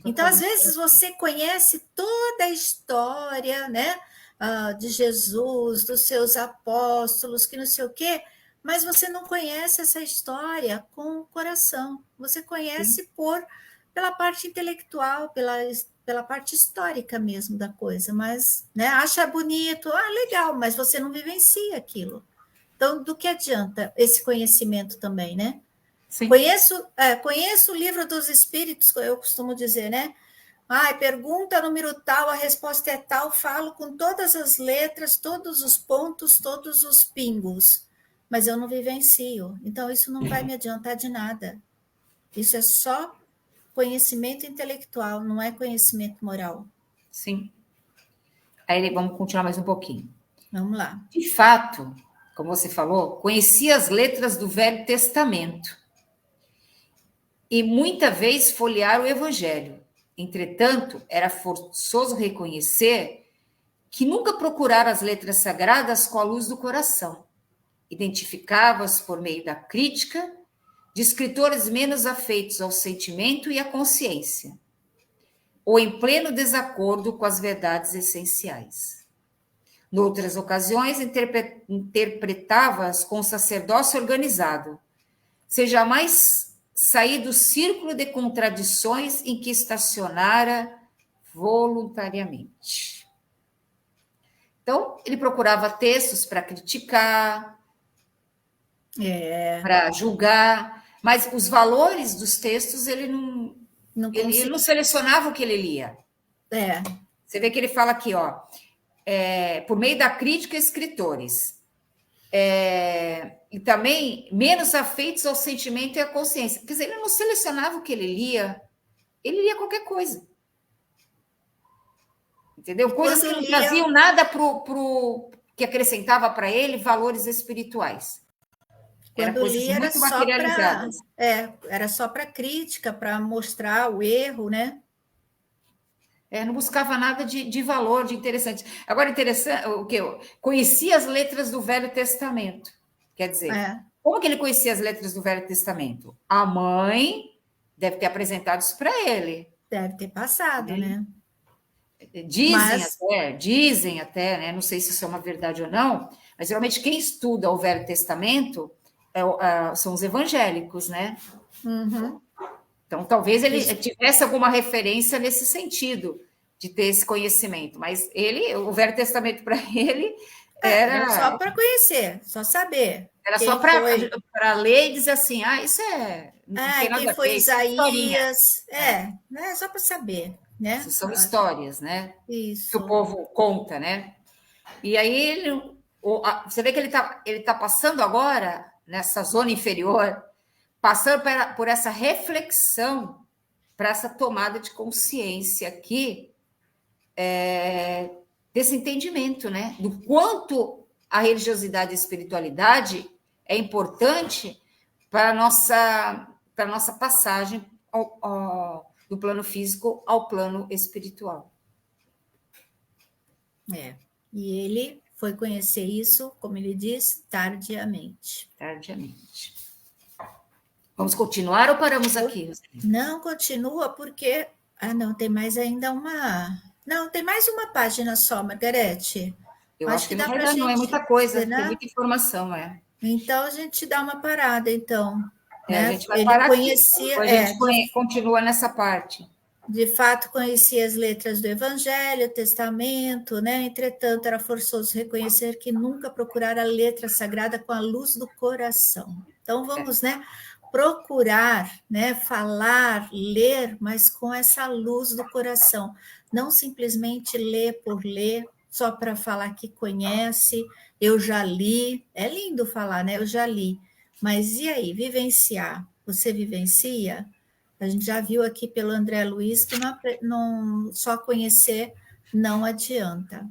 Então, às vezes, você conhece toda a história, né, de Jesus, dos seus apóstolos, que não sei o quê, mas você não conhece essa história com o coração. Você conhece pela parte intelectual, pela parte histórica mesmo da coisa, mas né, acha bonito, legal, mas você não vivencia aquilo. Então, do que adianta esse conhecimento também, né? Sim. Conheço o livro dos Espíritos, eu costumo dizer, né? Pergunta número tal, a resposta é tal, falo com todas as letras, todos os pontos, todos os pingos, mas eu não vivencio. Então, isso não vai me adiantar de nada. Isso é só conhecimento intelectual, não é conhecimento moral. Sim. Aí vamos continuar mais um pouquinho. Vamos lá. De fato, como você falou, conhecia as letras do Velho Testamento e muita vez folhear o Evangelho. Entretanto, era forçoso reconhecer que nunca procurara as letras sagradas com a luz do coração. Identificava-as por meio da crítica de escritores menos afeitos ao sentimento e à consciência, ou em pleno desacordo com as verdades essenciais. Noutras ocasiões, interpretava-as com sacerdócio organizado, sem jamais sair do círculo de contradições em que estacionara voluntariamente. Então, ele procurava textos para criticar, para julgar, mas os valores dos textos ele não selecionava o que ele lia. Você vê que ele fala aqui, ó, por meio da crítica, escritores, e também menos afeitos ao sentimento e à consciência. Quer dizer, ele não selecionava o que ele lia qualquer coisa. Entendeu? Coisas que não traziam nada que acrescentava para ele valores espirituais. Quando coisas lia, muito materializadas. Era só para crítica, para mostrar o erro, né? Não buscava nada de valor, de interessante. Agora, interessante, o que eu conhecia as letras do Velho Testamento. Quer dizer, como que ele conhecia as letras do Velho Testamento? A mãe deve ter apresentado isso para ele. Deve ter passado, né? Dizem até, né? Não sei se isso é uma verdade ou não, mas geralmente quem estuda o Velho Testamento são os evangélicos, né? Uhum. Então, talvez ele tivesse alguma referência nesse sentido, de ter esse conhecimento, mas o Velho Testamento para ele era só para conhecer, só saber. Era só para ler e dizer assim, isso não tem nada quem foi Isaías, né? Só para saber, né? Isso são histórias, né? Isso. Que o povo conta, né? E aí você vê que ele tá passando agora nessa zona inferior, passando por essa reflexão, para essa tomada de consciência aqui, desse entendimento, né? Do quanto a religiosidade e a espiritualidade é importante para a nossa passagem do plano físico ao plano espiritual. E ele foi conhecer isso, como ele diz, tardiamente. Tardiamente. Vamos continuar ou paramos aqui? Não, continua, porque... não, tem mais ainda uma... Não, tem mais uma página só, Margarete. Eu acho que não é muita coisa, tem muita informação, Então, a gente dá uma parada, então. A gente vai parar aqui. A gente continua nessa parte. De fato, conhecia as letras do Evangelho, Testamento, né? Entretanto, era forçoso reconhecer que nunca procurara a letra sagrada com a luz do coração. Então, vamos, procurar, falar, ler, mas com essa luz do coração. Não simplesmente ler por ler, só para falar que conhece, eu já li. É lindo falar, né? Eu já li. Mas e aí, vivenciar? Você vivencia? A gente já viu aqui pelo André Luiz que não só conhecer não adianta.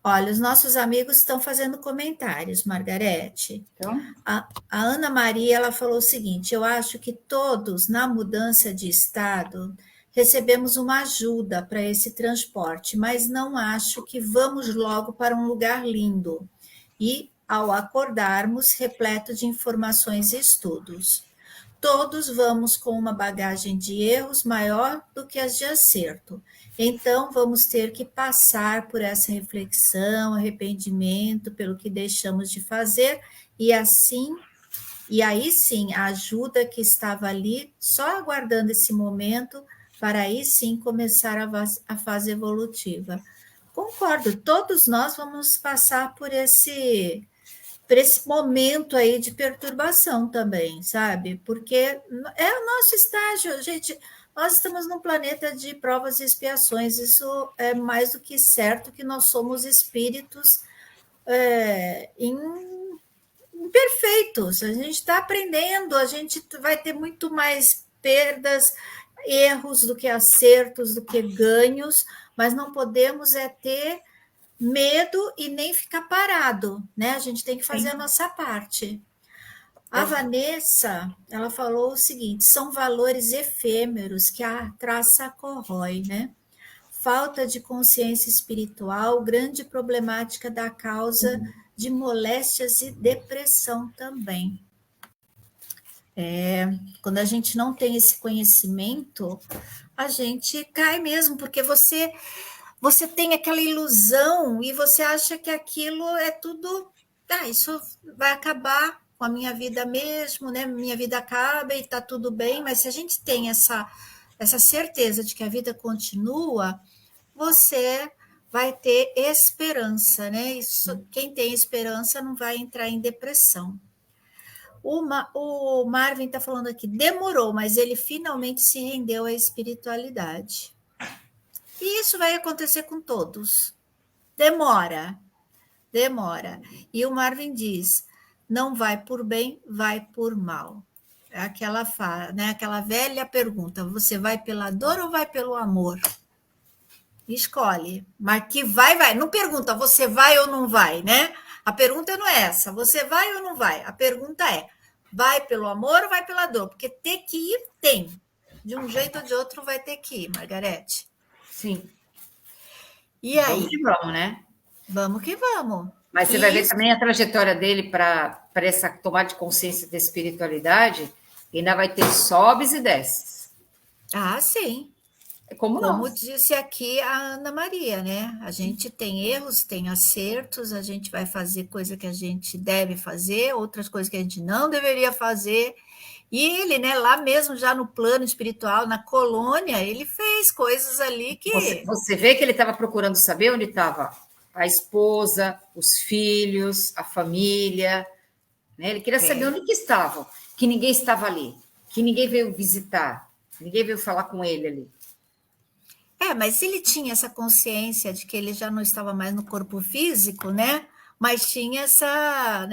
Olha, os nossos amigos estão fazendo comentários, Margarete. Então? A Ana Maria, ela falou o seguinte: eu acho que todos, na mudança de estado, recebemos uma ajuda para esse transporte, mas não acho que vamos logo para um lugar lindo. E, ao acordarmos, repleto de informações e estudos. Todos vamos com uma bagagem de erros maior do que as de acerto. Então, vamos ter que passar por essa reflexão, arrependimento pelo que deixamos de fazer, e aí sim, a ajuda que estava ali, só aguardando esse momento, para aí sim começar a fase evolutiva. Concordo, todos nós vamos passar por esse momento aí de perturbação também, sabe? Porque é o nosso estágio, gente. Nós estamos num planeta de provas e expiações. Isso é mais do que certo que nós somos espíritos imperfeitos. A gente está aprendendo, a gente vai ter muito mais perdas, erros do que acertos, do que ganhos, mas não podemos ter medo e nem ficar parado, né? A gente tem que fazer a nossa parte. A Vanessa, ela falou o seguinte: são valores efêmeros que a traça corrói, né? Falta de consciência espiritual, grande problemática da causa de moléstias e depressão também. Quando a gente não tem esse conhecimento, a gente cai mesmo, porque você você tem aquela ilusão e você acha que aquilo é tudo, isso vai acabar com a minha vida mesmo, né? Minha vida acaba e está tudo bem, mas se a gente tem essa certeza de que a vida continua, você vai ter esperança, né? Isso, quem tem esperança não vai entrar em depressão. O Marvin está falando aqui, demorou, mas ele finalmente se rendeu à espiritualidade. E isso vai acontecer com todos. Demora. E o Marvin diz, não vai por bem, vai por mal. É aquela velha pergunta, você vai pela dor ou vai pelo amor? Escolhe, mas que vai. Não pergunta, você vai ou não vai, né? A pergunta não é essa, você vai ou não vai? A pergunta é, vai pelo amor ou vai pela dor? Porque ter que ir, tem. De um jeito ou de outro vai ter que ir, Margarete. Sim. E aí? Vamos que vamos, né? Vamos que vamos. Mas você vai ver também a trajetória dele para essa tomada de consciência da espiritualidade, ainda vai ter sobes e desces. Ah, sim. É como disse aqui a Ana Maria, né? A gente tem erros, tem acertos, a gente vai fazer coisa que a gente deve fazer, outras coisas que a gente não deveria fazer. E ele, né, lá mesmo, já no plano espiritual, na colônia, ele fez coisas ali que... Você vê que ele estava procurando saber onde estava a esposa, os filhos, a família, né? Ele queria saber onde que estavam, que ninguém estava ali, que ninguém veio visitar, ninguém veio falar com ele ali. Mas ele tinha essa consciência de que ele já não estava mais no corpo físico, né? Mas tinha essa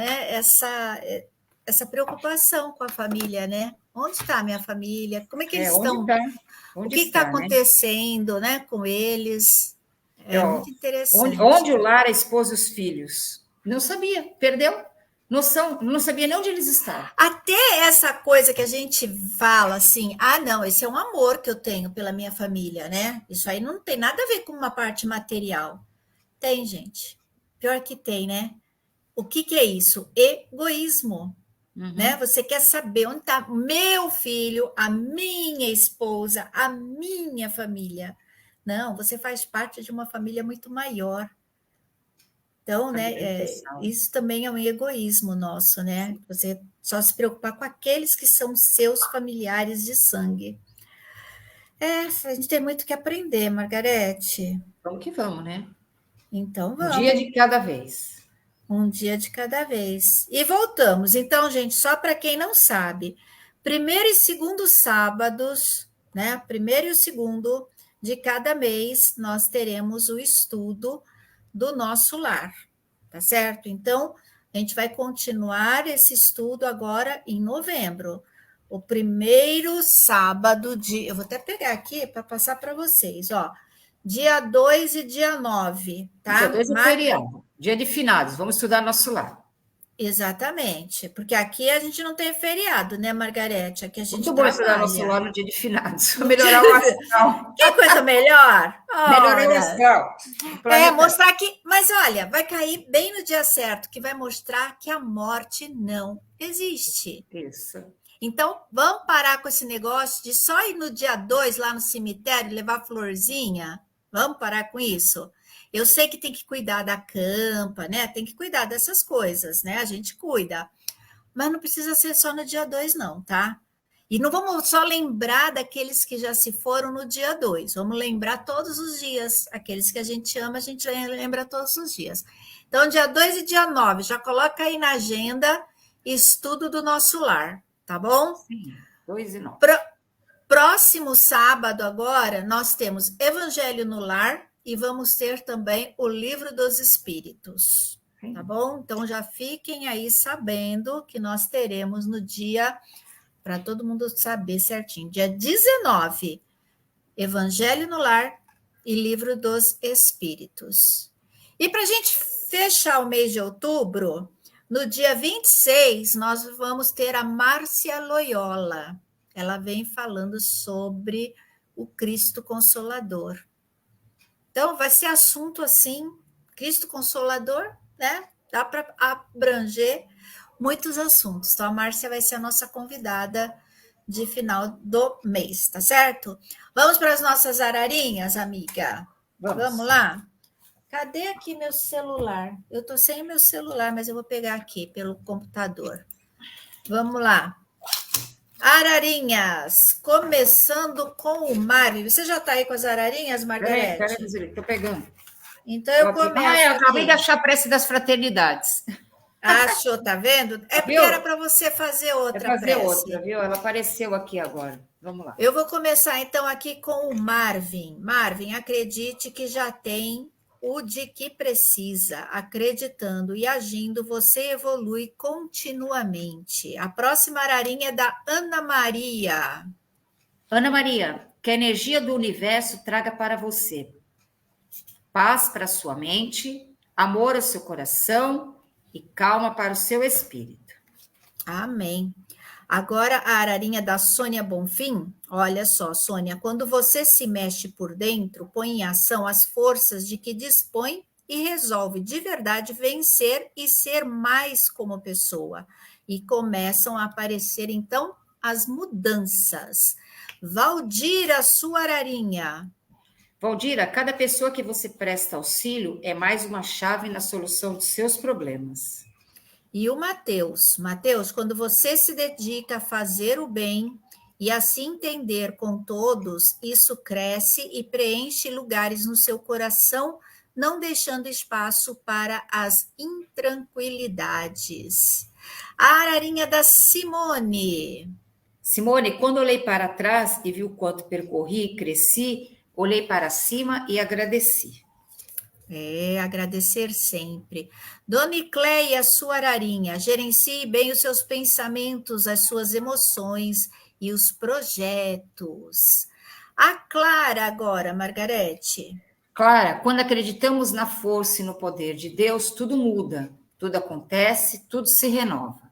preocupação com a família, né? Onde está a minha família? Como é que eles estão? O que está acontecendo, né, com eles? Muito interessante. Onde o lar, a esposa e os filhos? Não sabia, perdeu noção, não sabia nem onde eles estavam. Até essa coisa que a gente fala assim, não, esse é um amor que eu tenho pela minha família, né? Isso aí não tem nada a ver com uma parte material. Tem, gente. Pior que tem, né? O que é isso? Egoísmo. Né? Você quer saber onde está meu filho, a minha esposa, a minha família. Não, você faz parte de uma família muito maior. Então, né, isso também é um egoísmo nosso, né? Você só se preocupar com aqueles que são seus familiares de sangue. A gente tem muito que aprender, Margarete. Vamos que vamos, né? Então, vamos. Um dia de cada vez. Um dia de cada vez. E voltamos. Então, gente, só para quem não sabe, primeiro e segundo sábados, né? Primeiro e o segundo de cada mês, nós teremos o estudo do nosso lar, tá certo? Então, a gente vai continuar esse estudo agora em novembro. O primeiro sábado eu vou até pegar aqui para passar para vocês, ó. Dia 2 e dia 9, tá? Dia 2 é feriado, dia de finados, vamos estudar nosso lar. Exatamente, porque aqui a gente não tem feriado, né, Margarete? Aqui a gente muito bom estudar nosso lar no dia de finados, melhorar o astral. Que coisa melhor? Melhorar o astral. Mostrar que... Mas olha, vai cair bem no dia certo, que vai mostrar que a morte não existe. Isso. Então, vamos parar com esse negócio de só ir no dia 2 lá no cemitério levar florzinha? Vamos parar com isso? Eu sei que tem que cuidar da campa, né? Tem que cuidar dessas coisas, né? A gente cuida. Mas não precisa ser só no dia 2, não, tá? E não vamos só lembrar daqueles que já se foram no dia 2. Vamos lembrar todos os dias. Aqueles que a gente ama, a gente lembra todos os dias. Então, dia 2 e dia 9, já coloca aí na agenda estudo do nosso lar, tá bom? Sim, 2 e 9. Próximo sábado agora, nós temos Evangelho no Lar, e vamos ter também o Livro dos Espíritos, tá bom? Então, já fiquem aí sabendo que nós teremos no dia, para todo mundo saber certinho, dia 19, Evangelho no Lar e Livro dos Espíritos. E para a gente fechar o mês de outubro, no dia 26, nós vamos ter a Márcia Loyola. Ela vem falando sobre o Cristo Consolador. Então, vai ser assunto assim, Cristo Consolador, né? Dá para abranger muitos assuntos. Então, a Márcia vai ser a nossa convidada de final do mês, tá certo? Vamos para as nossas ararinhas, amiga? Vamos lá? Cadê aqui meu celular? Eu estou sem meu celular, mas eu vou pegar aqui pelo computador. Vamos lá. Ararinhas, começando com o Mário. Você já está aí com as ararinhas, Margarete? Peraí, estou pegando. Então eu começo. Eu acabei de achar a prece das fraternidades. Achou, tá vendo? É porque era para você fazer outra fazer prece. outra, viu? Ela apareceu aqui agora. Vamos lá. Eu vou começar então aqui com o Marvin. Marvin, acredite que já tem o de que precisa. Acreditando e agindo, você evolui continuamente. A próxima ararinha é da Ana Maria. Ana Maria, que a energia do universo traga para você paz para sua mente, amor ao seu coração e calma para o seu espírito. Amém. Agora a ararinha da Sônia Bonfim. Olha só, Sônia, quando você se mexe por dentro, põe em ação as forças de que dispõe e resolve de verdade vencer e ser mais como pessoa. E começam a aparecer, então, as mudanças. Valdira, sua ararinha. Valdira, cada pessoa que você presta auxílio é mais uma chave na solução de seus problemas. E o Mateus. Mateus, quando você se dedica a fazer o bem e a se entender com todos, isso cresce e preenche lugares no seu coração, não deixando espaço para as intranquilidades. A ararinha da Simone. Simone, quando olhei para trás e vi o quanto percorri e cresci, olhei para cima e agradeci. Agradecer sempre. Dona Icleia, sua ararinha, gerencie bem os seus pensamentos, as suas emoções e os projetos. A Clara agora, Margarete. Clara, quando acreditamos na força e no poder de Deus, tudo muda, tudo acontece, tudo se renova.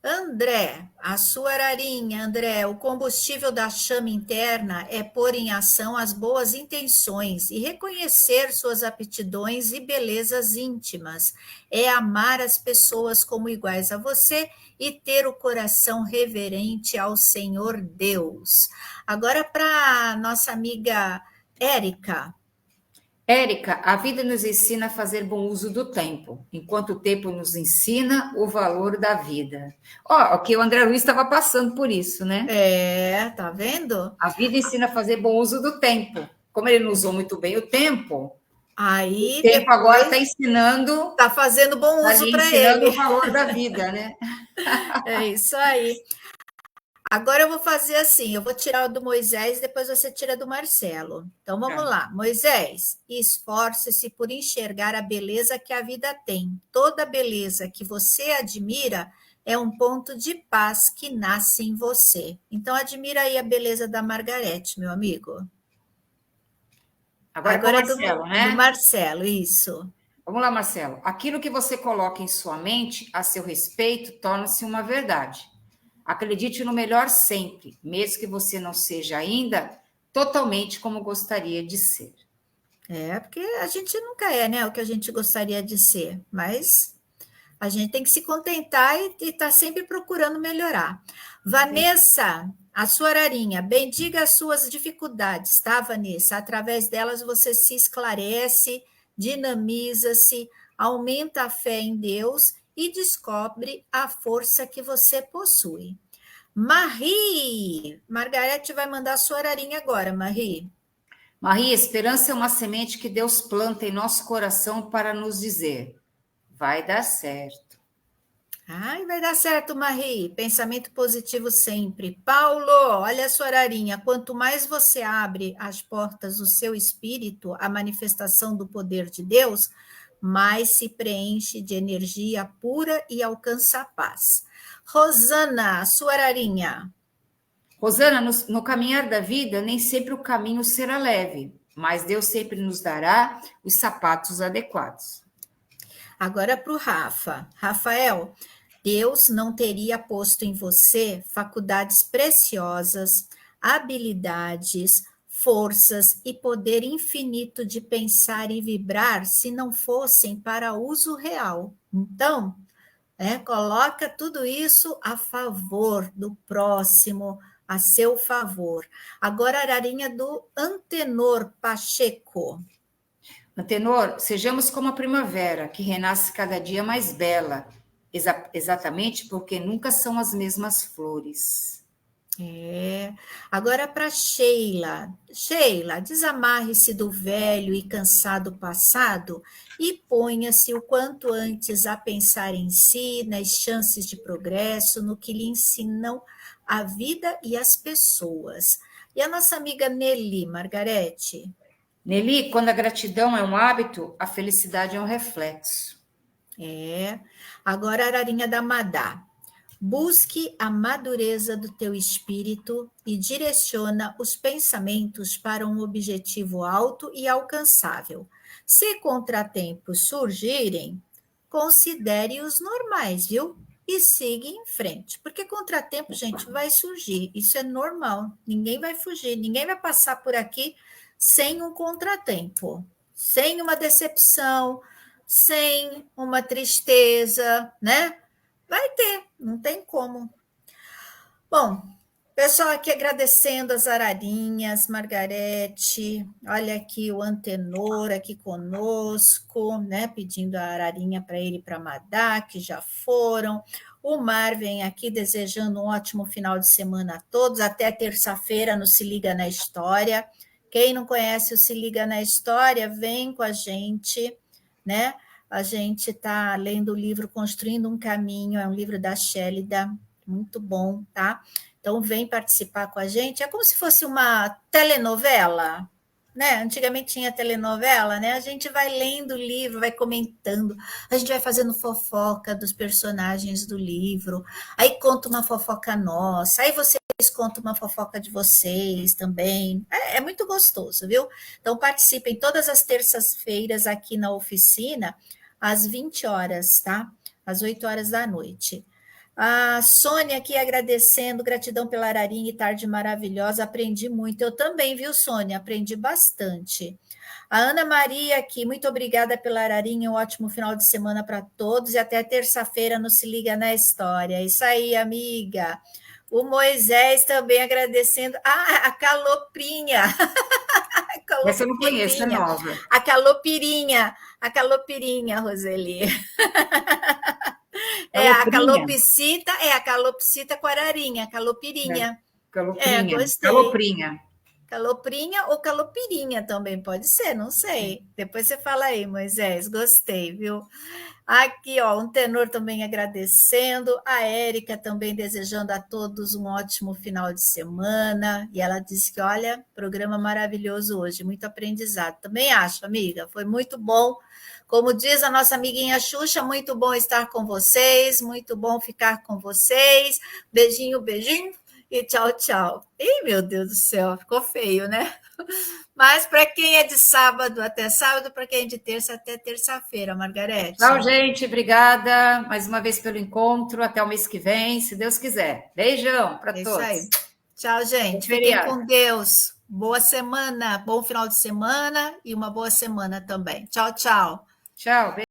André, a sua ararinha, André, o combustível da chama interna é pôr em ação as boas intenções e reconhecer suas aptidões e belezas íntimas. É amar as pessoas como iguais a você e ter o coração reverente ao Senhor Deus. Agora para nossa amiga Érica. Érica, a vida nos ensina a fazer bom uso do tempo, enquanto o tempo nos ensina o valor da vida. Ó, que o André Luiz estava passando por isso, né? Tá vendo? A vida ensina a fazer bom uso do tempo. Como ele não usou muito bem o tempo agora está ensinando... Está fazendo bom uso para ele. Ensinando o valor da vida, né? É isso aí. Agora eu vou fazer assim, eu vou tirar o do Moisés, depois você tira do Marcelo. Então, vamos lá. Moisés, esforce-se por enxergar a beleza que a vida tem. Toda beleza que você admira é um ponto de paz que nasce em você. Então, admira aí a beleza da Margarete, meu amigo. Agora é do Marcelo, né? Do Marcelo, isso. Vamos lá, Marcelo. Aquilo que você coloca em sua mente a seu respeito torna-se uma verdade. Acredite no melhor sempre, mesmo que você não seja ainda totalmente como gostaria de ser. Porque a gente nunca é, né, o que a gente gostaria de ser, mas a gente tem que se contentar e estar sempre procurando melhorar. Vanessa, a sua ararinha, bendiga as suas dificuldades, tá, Vanessa? Através delas você se esclarece, dinamiza-se, aumenta a fé em Deus e descobre a força que você possui. Marie, Margarete vai mandar a sua ararinha agora, Marie. Marie, esperança é uma semente que Deus planta em nosso coração para nos dizer, vai dar certo. Vai dar certo, Marie. Pensamento positivo sempre. Paulo, olha a sua ararinha. Quanto mais você abre as portas do seu espírito, a manifestação do poder de Deus, mais se preenche de energia pura e alcança a paz. Rosana, sua ararinha. Rosana, no caminhar da vida, nem sempre o caminho será leve, mas Deus sempre nos dará os sapatos adequados. Agora para o Rafa. Rafael, Deus não teria posto em você faculdades preciosas, habilidades, forças e poder infinito de pensar e vibrar se não fossem para uso real. Então, coloca tudo isso a favor do próximo, a seu favor. Agora, a ararinha do Antenor Pacheco. Antenor, sejamos como a primavera, que renasce cada dia mais bela, exatamente porque nunca são as mesmas flores. Agora para Sheila. Sheila, desamarre-se do velho e cansado passado e ponha-se o quanto antes a pensar em si, nas chances de progresso, no que lhe ensinam a vida e as pessoas. E a nossa amiga Nelly, Margarete? Nelly, quando a gratidão é um hábito, a felicidade é um reflexo. Agora a Ararinha da Madá. Busque a madureza do teu espírito e direciona os pensamentos para um objetivo alto e alcançável. Se contratempos surgirem, considere-os normais, viu? E siga em frente, porque contratempo, gente, vai surgir, isso é normal, ninguém vai fugir, ninguém vai passar por aqui sem um contratempo, sem uma decepção, sem uma tristeza, né? Vai ter, não tem como. Bom, pessoal aqui agradecendo as ararinhas, Margarete, olha aqui o Antenor aqui conosco, né, pedindo a ararinha para ele e para a Madá, que já foram. O Mar vem aqui desejando um ótimo final de semana a todos, até terça-feira no Se Liga na História. Quem não conhece o Se Liga na História, vem com a gente, né? A gente está lendo o livro Construindo um Caminho, é um livro da Shélida, muito bom, tá? Então, vem participar com a gente. É como se fosse uma telenovela, né? Antigamente tinha telenovela, né? A gente vai lendo o livro, vai comentando, a gente vai fazendo fofoca dos personagens do livro, aí conta uma fofoca nossa, aí vocês contam uma fofoca de vocês também. É muito gostoso, viu? Então, participem todas as terças-feiras aqui na oficina, às 20 horas, tá? Às 8 horas da noite. A Sônia aqui agradecendo, gratidão pela ararinha e tarde maravilhosa, aprendi muito. Eu também, viu, Sônia? Aprendi bastante. A Ana Maria aqui, muito obrigada pela ararinha, um ótimo final de semana para todos e até terça-feira no Se Liga na História. Isso aí, amiga. O Moisés também agradecendo. A Caloprinha. Essa eu não conheço, é nova. A calopirinha, Roseli. A calopsita com ararinha, calopirinha. Caloprinha. Gostei. Caloprinha. Caloprinha ou calopirinha também pode ser, não sei. Depois você fala aí, Moisés, gostei, viu? Aqui, ó, um tenor também agradecendo, a Érica também desejando a todos um ótimo final de semana, e ela disse que, olha, programa maravilhoso hoje, muito aprendizado. Também acho, amiga, foi muito bom. Como diz a nossa amiguinha Xuxa, muito bom estar com vocês, muito bom ficar com vocês. Beijinho, beijinho e tchau, tchau. Ih, meu Deus do céu, ficou feio, né? Mas para quem é de sábado até sábado, para quem é de terça até terça-feira, Margarete. Tchau, gente. Obrigada mais uma vez pelo encontro. Até o mês que vem, se Deus quiser. Beijão para todos. Isso aí. Tchau, gente. Fiquem com Deus. Boa semana, bom final de semana e uma boa semana também. Tchau, tchau. Tchau.